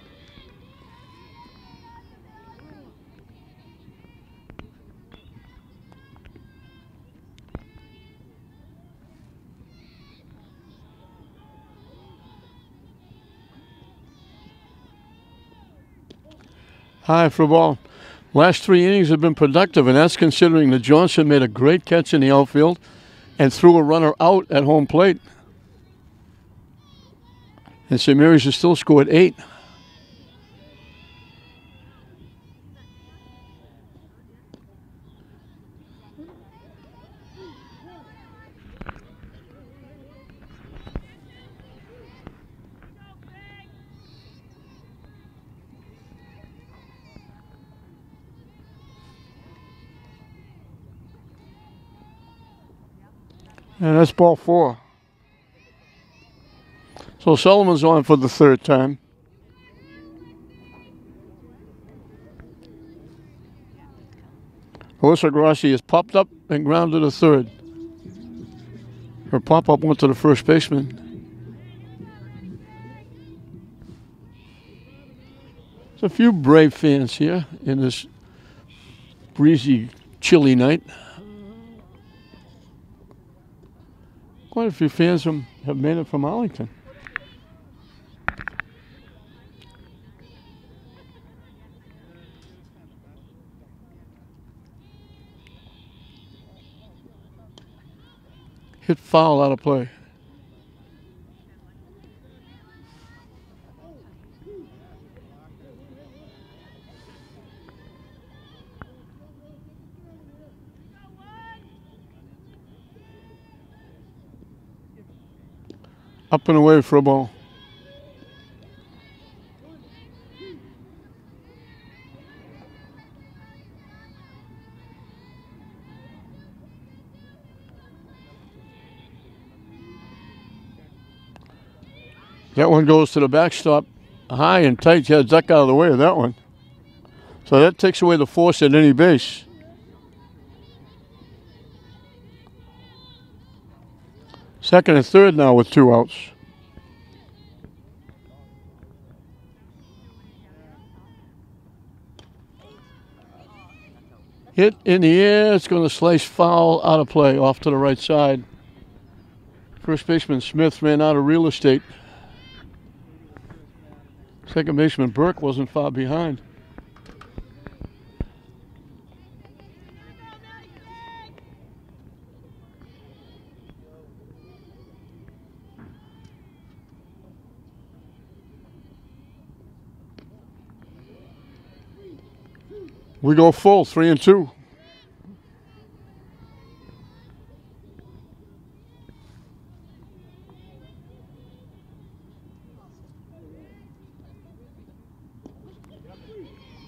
High for a ball. Last 3 innings have been productive, and that's considering that Johnson made a great catch in the outfield and threw a runner out at home plate. And St. Mary's has still scored 8. And that's ball 4. So Sullivan's on for the 3rd time. Alyssa Grossi has popped up and grounded a 3rd. Her pop-up went to the first baseman. There's a few Brave fans here in this breezy, chilly night. Quite a few fans have made it from Arlington. Hit foul out of play. Up and away for a ball. That one goes to the backstop, high and tight. You had to duck out of the way of that one. So that takes away the force at any base. Second and third now with 2 outs. Hit in the air. It's going to slice foul out of play off to the right side. First baseman Smith ran out of real estate. Second baseman Burke wasn't far behind. We go full, 3-2.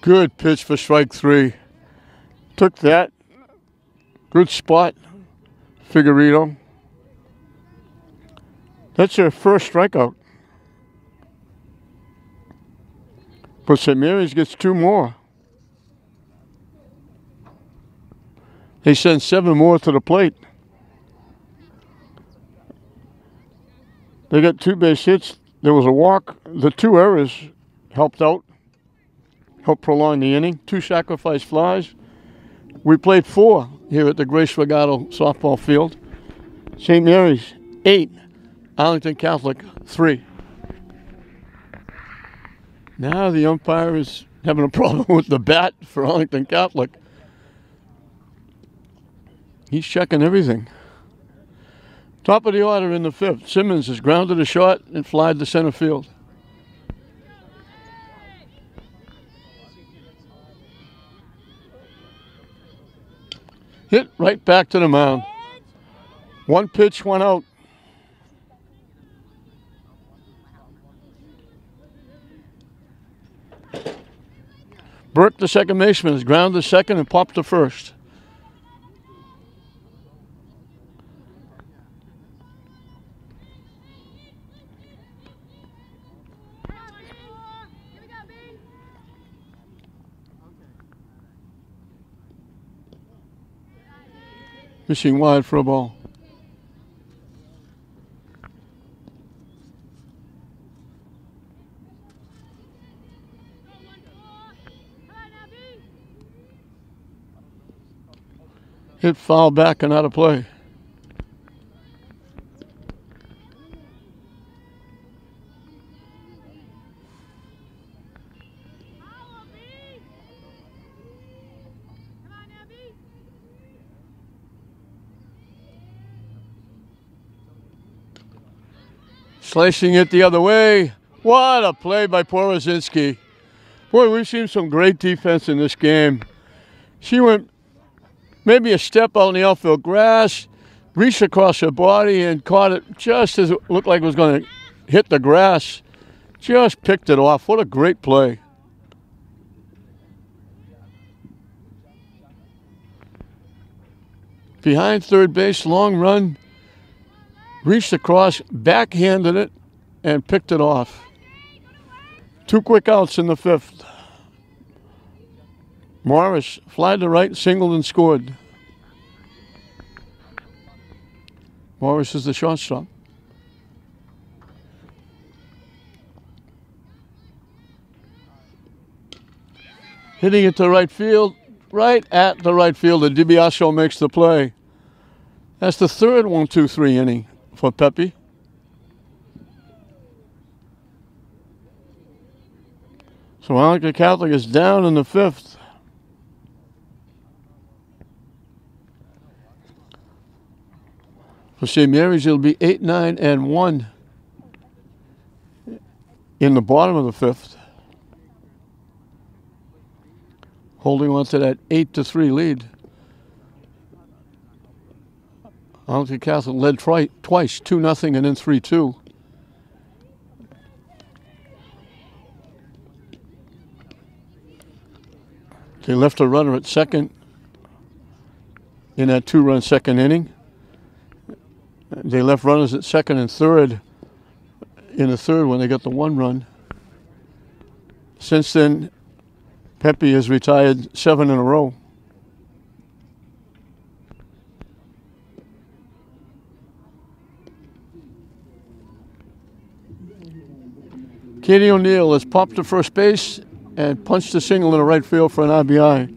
Good pitch for strike 3. Took that. Good spot, Figueredo. That's their first strikeout. But St. Mary's gets 2 more. They send 7 more to the plate. They got 2 base hits. There was a walk. The 2 errors helped out. Helped prolong the inning. 2 sacrifice flies. We played 4 here at the Grace Regato softball field. St. Mary's 8. Arlington Catholic 3. Now the umpire is having a problem with the bat for Arlington Catholic. He's checking everything. Top of the order in the 5th. Simmons has grounded a shot and flied to center field. Hit right back to the mound. 1 pitch, 1 out. Burke, the second baseman, has grounded second and popped to first. Missing wide for a ball. Hit foul back and out of play. Slicing it the other way. What a play by Porozinski. Boy, we've seen some great defense in this game. She went maybe a step out in the outfield grass, reached across her body and caught it just as it looked like it was going to hit the grass. Just picked it off. What a great play. Behind third base, long run. reached across, backhanded it, and picked it off. 2 quick outs in the 5th. Morris flied to right, singled and scored. Morris is the shortstop. Hitting it to right field, right at the right fielder. DiBiasio makes the play. That's the 3rd 1-2-3 inning for Pepe. So Arlington Catholic is down in the 5th. For St. Mary's, it'll be 8-9-1 in the bottom of the 5th. Holding on to that 8-3 lead. Arlington Catholic led twice, 2-0 and then 3-2. They left a runner at second in that 2-run second inning. They left runners at second and third in the 3rd when they got the 1 run. Since then, Pepe has retired 7 in a row. Katie O'Neill has popped to first base and punched a single in the right field for an RBI.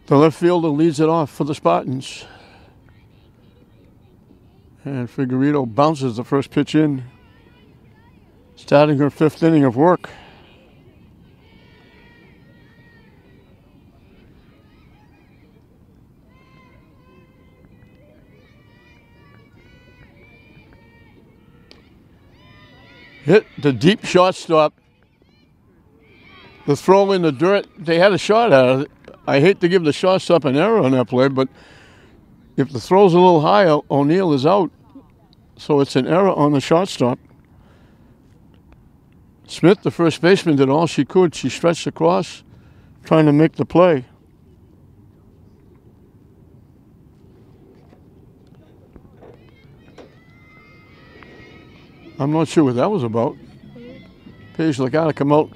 The left fielder leads it off for the Spartans. And Figueredo bounces the first pitch in, starting her 5th inning of work. Hit the deep shortstop. The throw in the dirt, they had a shot at it. I hate to give the shortstop an error on that play, but if the throw's a little high, O'Neill is out. So it's an error on the shortstop. Smith, the first baseman, did all she could. She stretched across, trying to make the play. I'm not sure what that was about. Paige Lagata come out,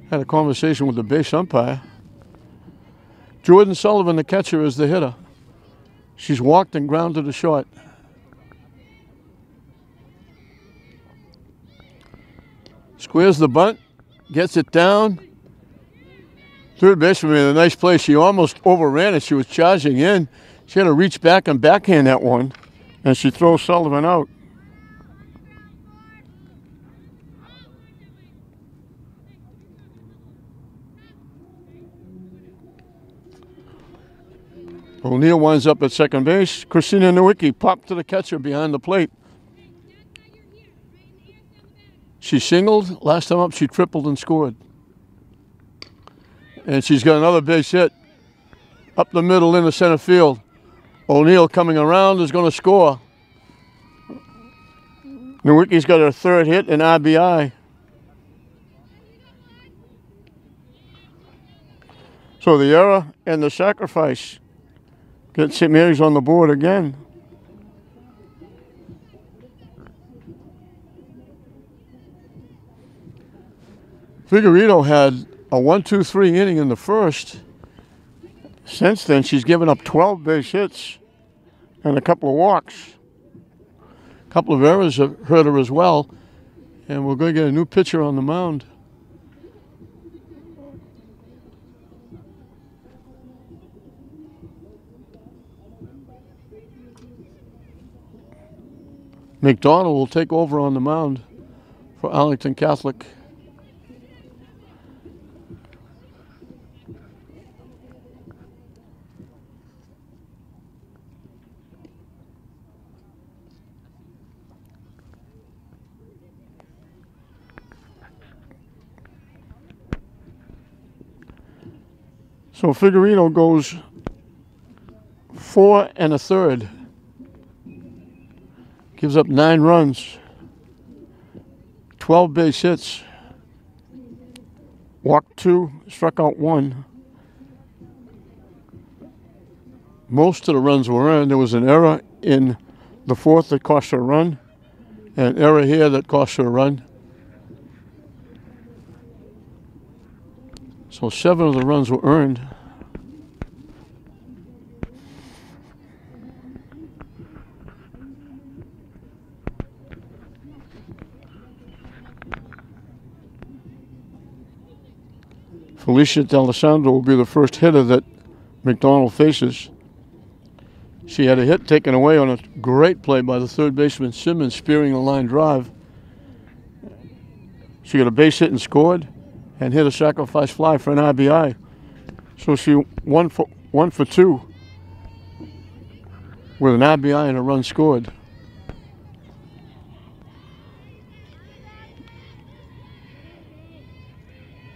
had a conversation with the base umpire. Jordan Sullivan, the catcher, is the hitter. She's walked and grounded a short. Squares the bunt, gets it down. Third baseman made a nice play. She almost overran it. She was charging in. She had to reach back and backhand that one, and she throws Sullivan out. O'Neill winds up at second base. Christina Nowicki popped to the catcher behind the plate. She singled. Last time up, she tripled and scored. And she's got another base hit up the middle into center field. O'Neill coming around is going to score. Nowicki's got her 3rd hit and RBI. So the error and the sacrifice get St. Mary's on the board again. Figueredo had a 1-2-3 inning in the 1st. Since then, she's given up 12 base hits and a couple of walks. A couple of errors have hurt her as well. And we're going to get a new pitcher on the mound. McDonald will take over on the mound for Arlington Catholic. So Figueredo goes 4 1/3. Gives up 9 runs, 12 base hits, walked 2, struck out 1. Most of the runs were earned. There was an error in the 4th that cost her a run, and an error here that cost her a run. So 7 of the runs were earned. Felicia D'Alessandro will be the first hitter that McDonald faces. She had a hit taken away on a great play by the third baseman Simmons, spearing a line drive. She got a base hit and scored, and hit a sacrifice fly for an RBI. So she one for 2 with an RBI and a run scored.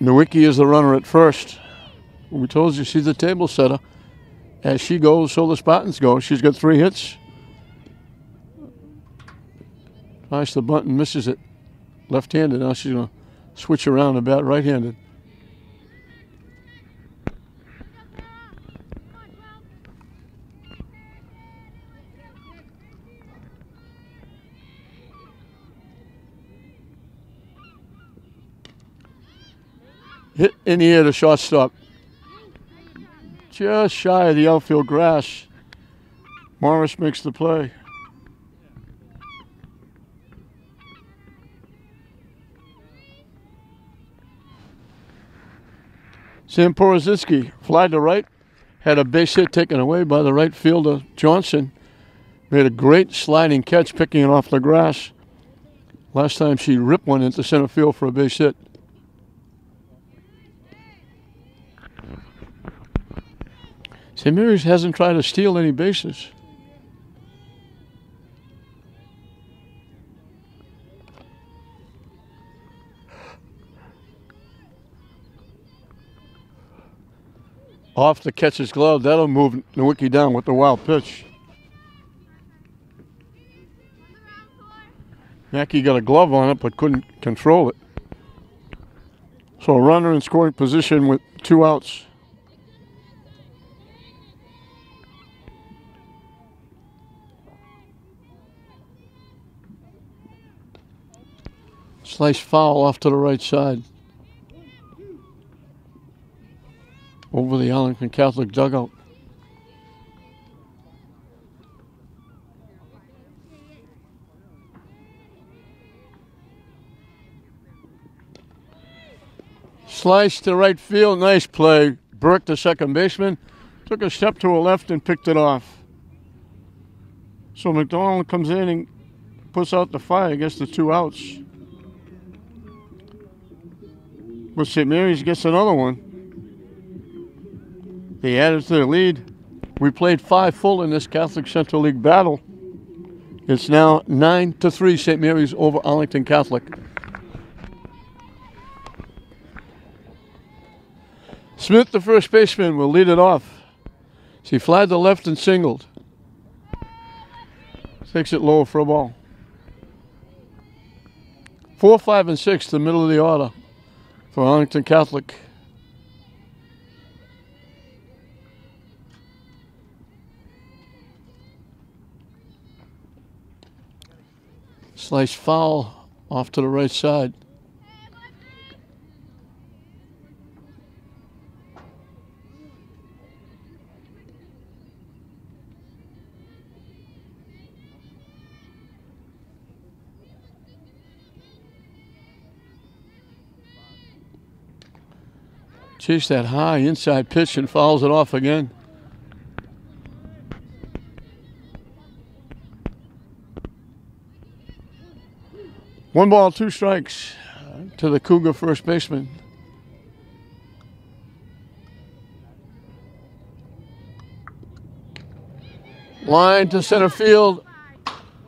Nowicki is the runner at first. We told you she's the table setter. As she goes, so the Spartans go. She's got 3 hits. Tries the bunt and misses it. Left-handed. Now she's going to switch around and bat right-handed. Hit in the air to shortstop. Just shy of the outfield grass. Morris makes the play. Sam Porozitsky flied to right. Had a base hit taken away by the right fielder, Johnson. Made a great sliding catch, picking it off the grass. Last time she ripped one into center field for a base hit. St. Mary's hasn't tried to steal any bases. Off the catcher's glove, that'll move Nowicki down with the wild pitch. Mackey got a glove on it but couldn't control it. So a runner in scoring position with 2 outs. Slice foul off to the right side. Over the Arlington Catholic dugout. Slice to right field, nice play. Burke, the second baseman, took a step to her left and picked it off. So McDonald comes in and puts out the fire, gets the 2 outs. But St. Mary's gets another one. They added to the lead. We played 5 full in this Catholic Central League battle. It's now 9-3 St. Mary's over Arlington Catholic. Smith, the first baseman, will lead it off. She flied to left and singled. Takes it low for a ball. 4, 5, and 6, the middle of the order for Arlington Catholic. Slice foul off to the right side. Chase that high inside pitch and fouls it off again. One ball, 2 strikes to the Cougar first baseman. Line to center field,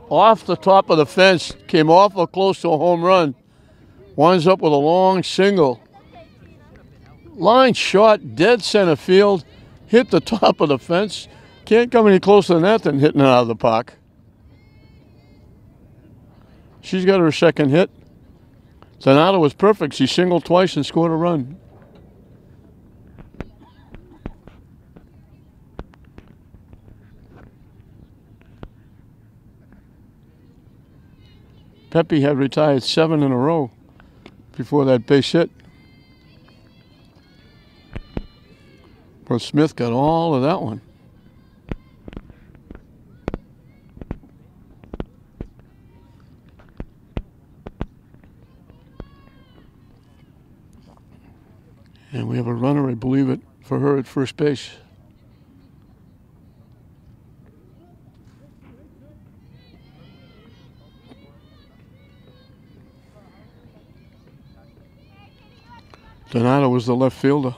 off the top of the fence, came awful close to a home run. Winds up with a long single. Line shot, dead center field, hit the top of the fence. Can't come any closer than that than hitting it out of the park. She's got her second hit. Donato was perfect. She singled twice and scored a run. Pepe had retired 7 in a row before that base hit. But Smith got all of that one. And we have a runner, I believe it, for her at first base. Donato was the left fielder.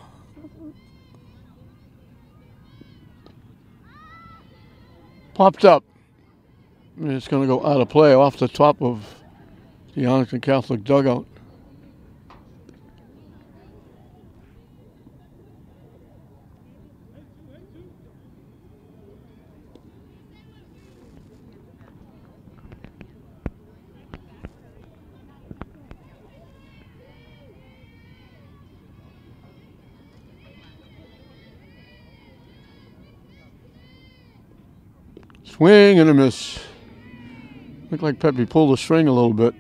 Popped up. And it's going to go out of play off the top of the Arlington Catholic dugout. Swing and a miss. Looked like Pepe pulled the string a little bit.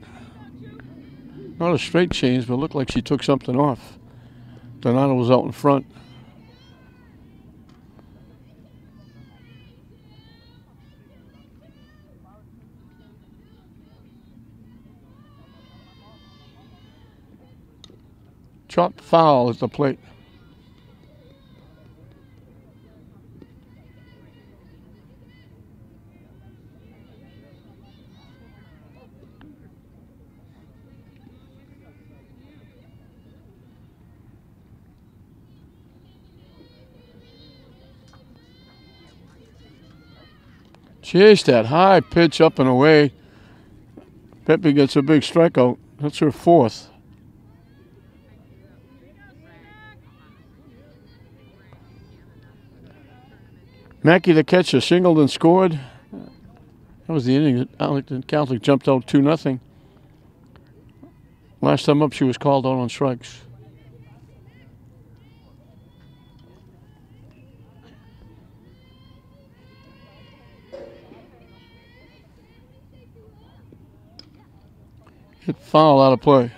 Not a straight change, but looked like she took something off. Donato was out in front. Chopped foul at the plate. Chase that high pitch up and away. Pepe gets a big strikeout. That's her fourth. Mackey, the catcher, singled and scored. That was the inning that Arlington Catholic jumped out 2-0. Last time up, she was called out on strikes. Hit foul out of play.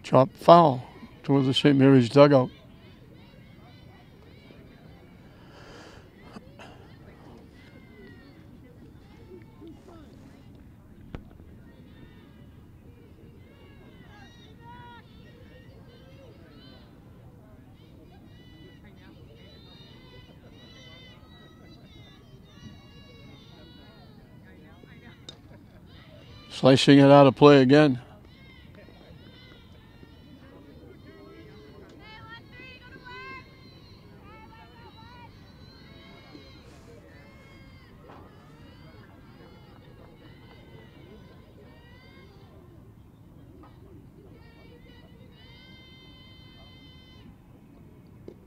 Chopped foul towards the St. Mary's dugout. Slicing it out of play again.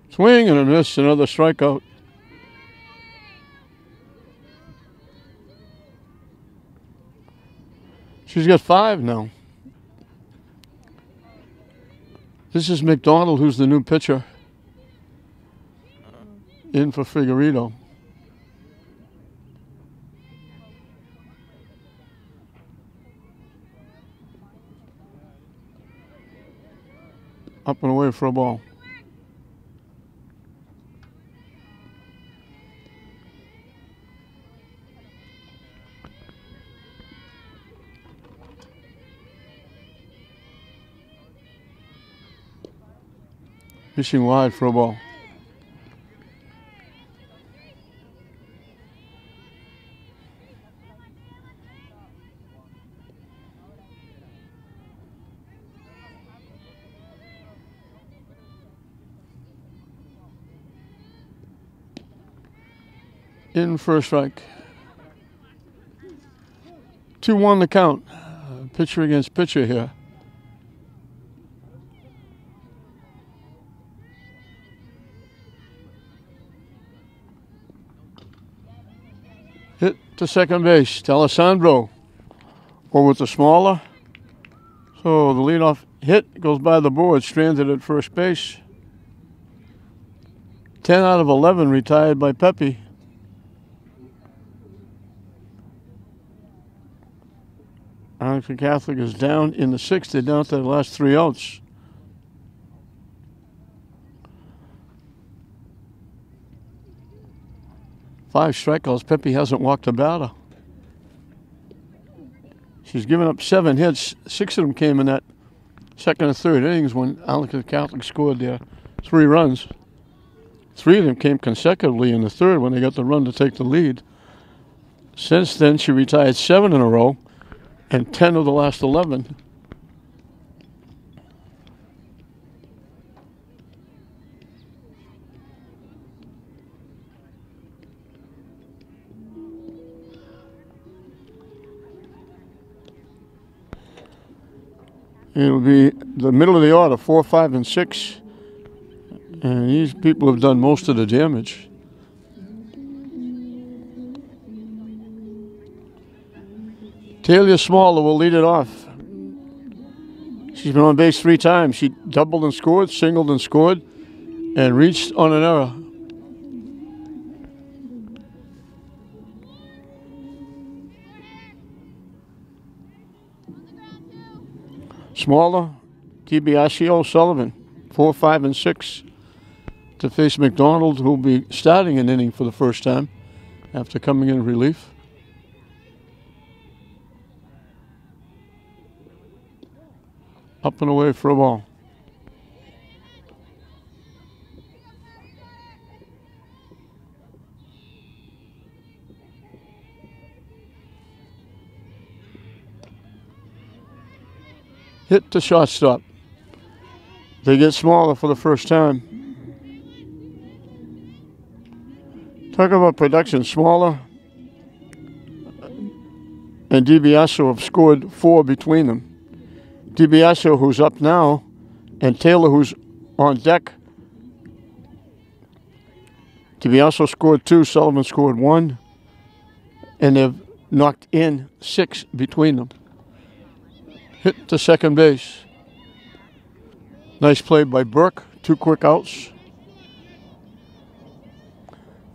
Swing and a miss, another strikeout. She's got 5 now. This is McDonald, who's the new pitcher. In for Figueredo. Up and away for a ball. Fishing wide for a ball. In for a strike. 2-1 the count. Pitcher against pitcher here. Hit to second base. D'Alessandro over with the smaller. So the leadoff hit goes by the board, stranded at first base. 10 out of 11 retired by Pepe. Arlington Catholic is down in the sixth. They're down to the last 3 outs. Five strikeouts. Pepe hasn't walked a batter. She's given up 7 hits. 6 of them came in that second and third innings when Arlington Catholic scored their 3 runs. 3 of them came consecutively in the third when they got the run to take the lead. Since then, she retired 7 in a row and 10 of the last 11. It'll be the middle of the order, 4, 5, and 6. And these people have done most of the damage. Talia Smaller will lead it off. She's been on base 3 times. She doubled and scored, singled and scored, and reached on an error. Smaller, DiBiasio, Sullivan, 4, 5, and 6 to face McDonald, who will be starting an inning for the first time after coming in relief. Up and away for a ball. Hit to shortstop. They get Smaller for the first time. Talk about production. Smaller and DiBiasio have scored 4 between them. DiBiasio, who's up now, and Taylor, who's on deck. DiBiasio scored 2, Sullivan scored 1, and they've knocked in 6 between them. Hit to second base. Nice play by Burke, 2 quick outs.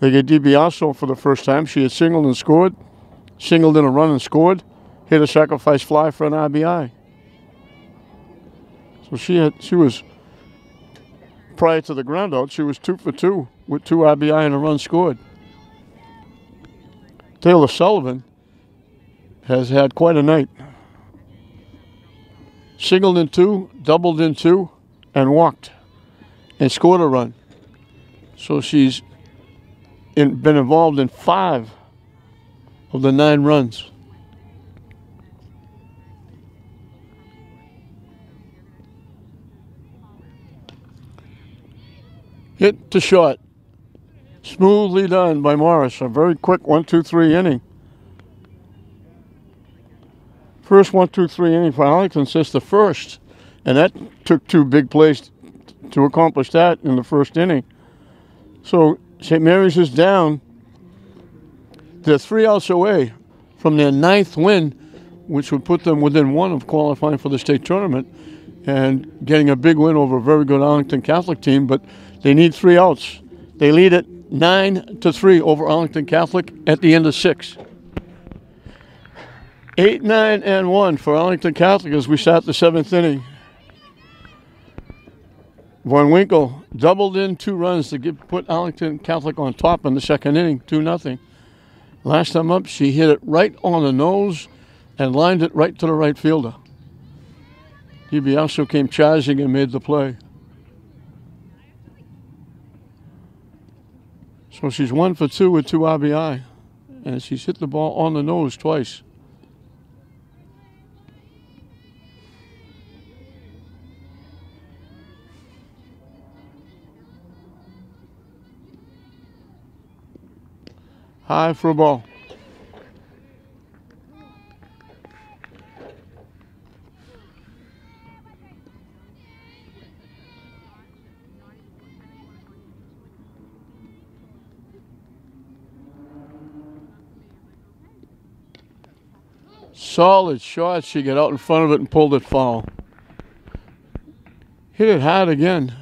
They get DiBiasio for the first time. She had singled and scored, singled in a run and scored, hit a sacrifice fly for an RBI. So she was, prior to the ground out, she was 2 for 2 with 2 RBI and a run scored. Taylor Sullivan has had quite a night. Singled in 2, doubled in 2, and walked, and scored a run. So she's been involved in 5 of the 9 runs. Hit to short. Smoothly done by Morris. A very quick 1-2-3 inning. First 1-2-3 inning for Arlington since the first. And that took 2 big plays to accomplish that in the first inning. So St. Mary's is down. They're 3 outs away from their 9th win, which would put them within 1 of qualifying for the state tournament and getting a big win over a very good Arlington Catholic team. But they need 3 outs. They lead it 9-3 over Arlington Catholic at the end of 6. 8, 9, and 1 for Arlington Catholic as we start the 7th inning. Von Winkle doubled in 2 runs to put Arlington Catholic on top in the second inning, 2-0. Last time up, she hit it right on the nose and lined it right to the right fielder. DiBiasio came charging and made the play. So she's 1 for 2 with 2 RBI. And she's hit the ball on the nose twice. High for a ball. Solid shot. She got out in front of it and pulled it foul. Hit it hard again.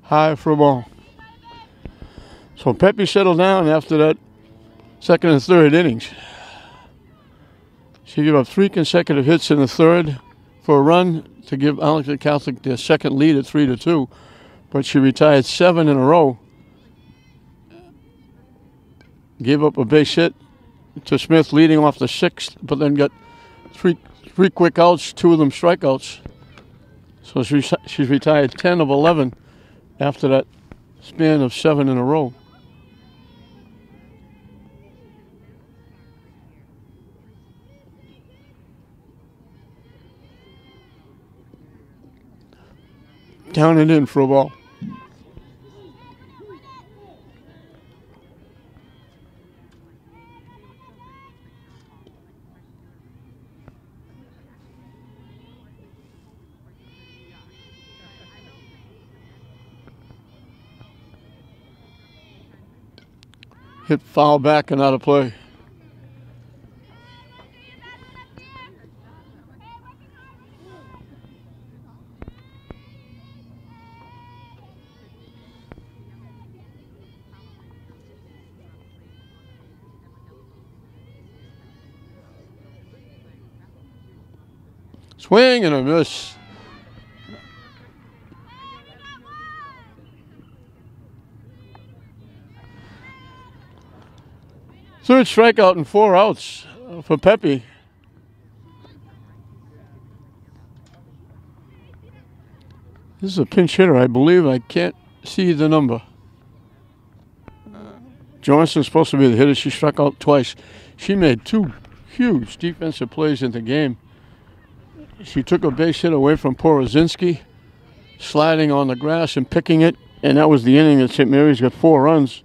High for a ball. So Pepe settled down after that second and third innings. She gave up 3 consecutive hits in the third for a run to give Arlington Catholic their second lead at 3-2, but she retired 7 in a row. Gave up a base hit to Smith leading off the 6th, but then got three quick outs, 2 of them strikeouts. So she's retired 10 of 11 after that span of 7 in a row. Down and in for a ball. Hit foul back and out of play. Swing and a miss. Third strikeout and 4 outs for Pepe. This is a pinch hitter, I believe. I can't see the number. Johnson's supposed to be the hitter. She struck out twice. She made 2 huge defensive plays in the game. She took a base hit away from Porozinski, sliding on the grass and picking it, and that was the inning that St. Mary's got 4 runs.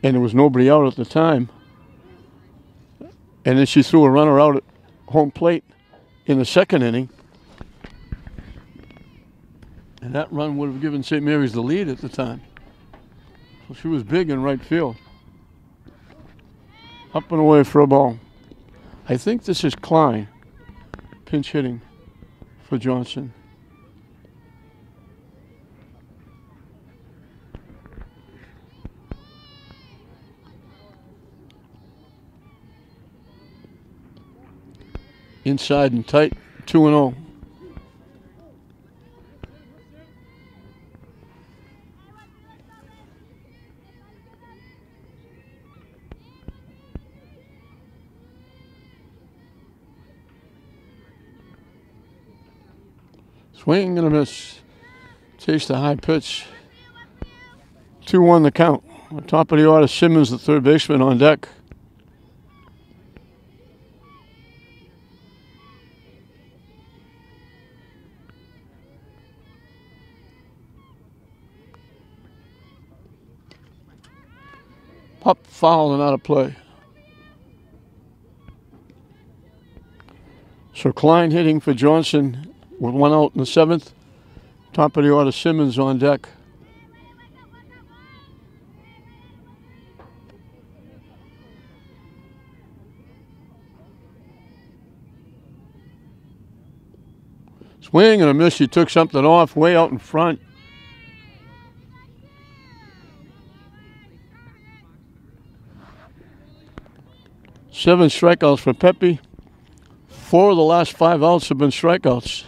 And there was nobody out at the time. And then she threw a runner out at home plate in the 2nd inning. And that run would have given St. Mary's the lead at the time. So she was big in right field. Up and away for a ball. I think this is Klein pinch hitting for Johnson. Inside and tight, 2-0. Swing and a miss. Chase the high pitch. 2-1 the count. On top of the order, Simmons, the third baseman, on deck. Up, foul, and out of play. So Klein hitting for Johnson with 1 out in the 7th. Top of the order, Simmons on deck. Swing and a miss. He took something off way out in front. Seven strikeouts for Pepe. 4 of the last 5 outs have been strikeouts.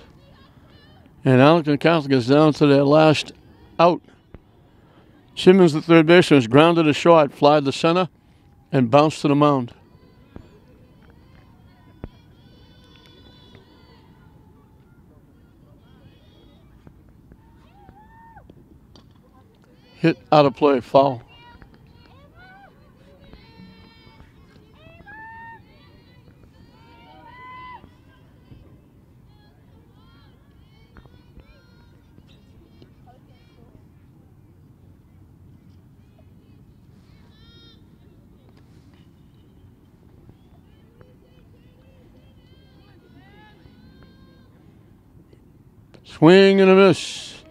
And Arlington Catholic is down to their last out. Simmons, the third baseman, has grounded a shot, flied to center, and bounced to the mound. Hit out of play, foul. Swing and a miss.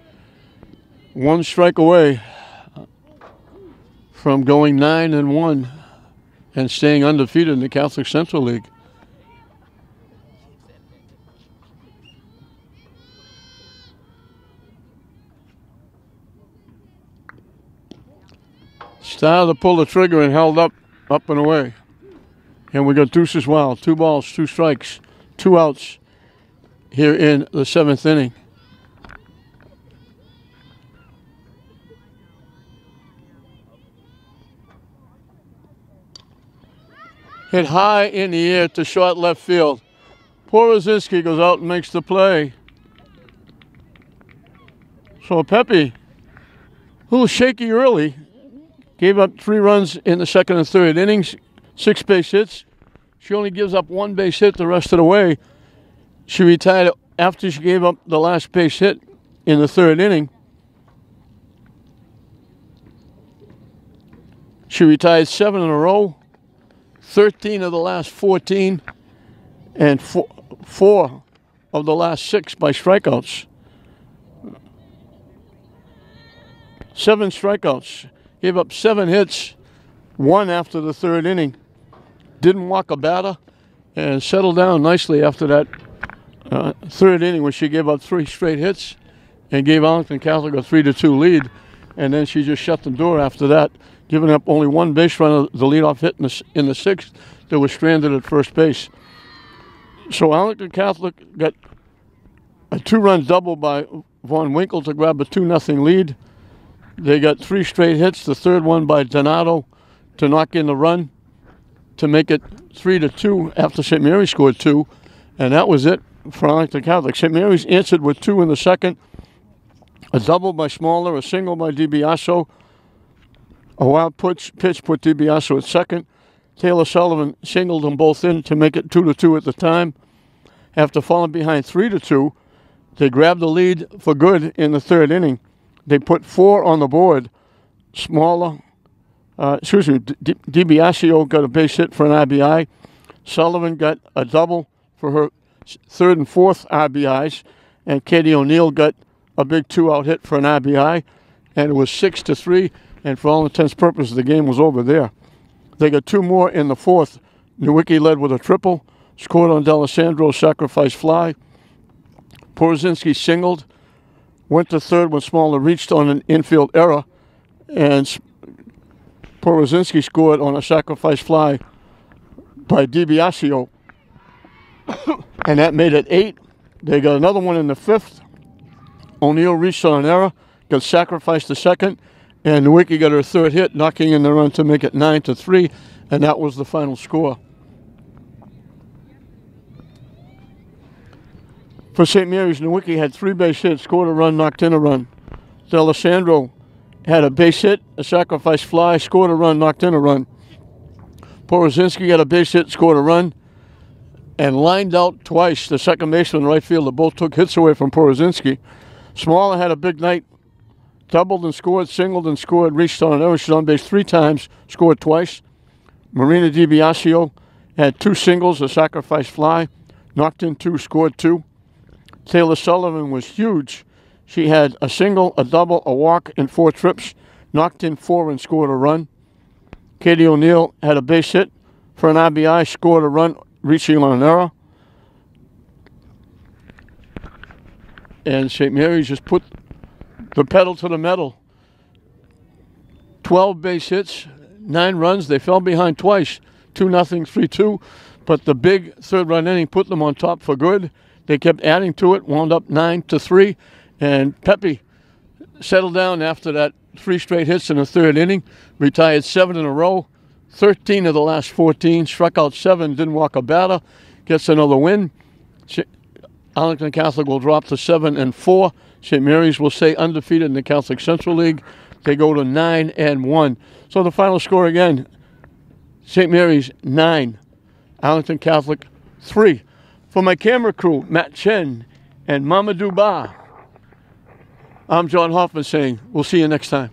1 strike away from going 9-1 and staying undefeated in the Catholic Central League. Started to pull the trigger and held up and away. And we got deuces wild. 2 balls, 2 strikes, 2 outs here in the 7th inning. Hit high in the air to short left field. Porozinski goes out and makes the play. So Pepe, a little shaky early, gave up 3 runs in the 2nd and 3rd innings, 6 base hits. She only gives up 1 base hit the rest of the way. She retired after she gave up the last base hit in the 3rd inning. She retired 7 in a row. 13 of the last 14, and 4 of the last 6 by strikeouts. 7 strikeouts. Gave up 7 hits, 1 after the 3rd inning. Didn't walk a batter, and settled down nicely after that 3rd inning when she gave up 3 straight hits and gave Arlington Catholic a 3-2 lead. And then she just shut the door after that, giving up only 1 base runner, the leadoff hit in the 6th that was stranded at first base. So Arlington Catholic got a 2-run double by Von Winkle to grab a 2-0 lead. They got 3 straight hits, the 3rd one by Donato to knock in the run to make it 3-2 after St. Mary's scored 2. And that was it for Arlington Catholic. St. Mary's answered with 2 in the 2nd. A double by Smaller, a single by DiBiaso. A wild pitch put DiBiaso at 2nd. Taylor Sullivan singled them both in to make it 2-2 at the time. After falling behind 3-2, they grabbed the lead for good in the 3rd inning. They put 4 on the board. DiBiaso got a base hit for an RBI. Sullivan got a double for her 3rd and 4th RBIs. And Katie O'Neill got a big 2-out hit for an RBI. And it was 6-3. And for all intents and purposes, the game was over there. They got 2 more in the 4th. Nowicki led with a triple. Scored on D'Alessandro's sacrifice fly. Porozinski singled. Went to 3rd when Smaller reached on an infield error. And Porozinski scored on a sacrifice fly by DiBiaso. And that made it 8. They got another one in the 5th. O'Neill reached on an error. Got sacrificed to 2nd. And Nowicki got her 3rd hit, knocking in the run to make it 9-3. And that was the final score. For St. Mary's, Nowicki had 3 base hits, scored a run, knocked in a run. D'Alessandro had a base hit, a sacrifice fly, scored a run, knocked in a run. Porozinski got a base hit, scored a run, and lined out twice. The second baseman and right fielder both took hits away from Porozinski. Smaller had a big night, doubled and scored, singled and scored, reached on an error. She's on base 3 times, scored twice. Marina DiBiaso had 2 singles, a sacrifice fly, knocked in 2, scored 2. Taylor Sullivan was huge. She had a single, a double, a walk, and 4 trips, knocked in 4 and scored a run. Katie O'Neill had a base hit for an RBI, scored a run, reaching on an error. And St. Mary's just put the pedal to the metal. 12 base hits, 9 runs. They fell behind twice, 2-0, 3-2. but the big third-run inning put them on top for good. They kept adding to it, wound up 9-3, and Pepe settled down after that 3 straight hits in the third inning, retired 7 in a row, 13 of the last 14, struck out 7, didn't walk a batter, gets another win. Arlington Catholic will drop to 7-4. St. Mary's will stay undefeated in the Catholic Central League. They go to 9-1. So the final score again, St. Mary's 9, Arlington Catholic 3. For my camera crew, Matt Chen and Mamadou Ba, I'm John Hoffman saying we'll see you next time.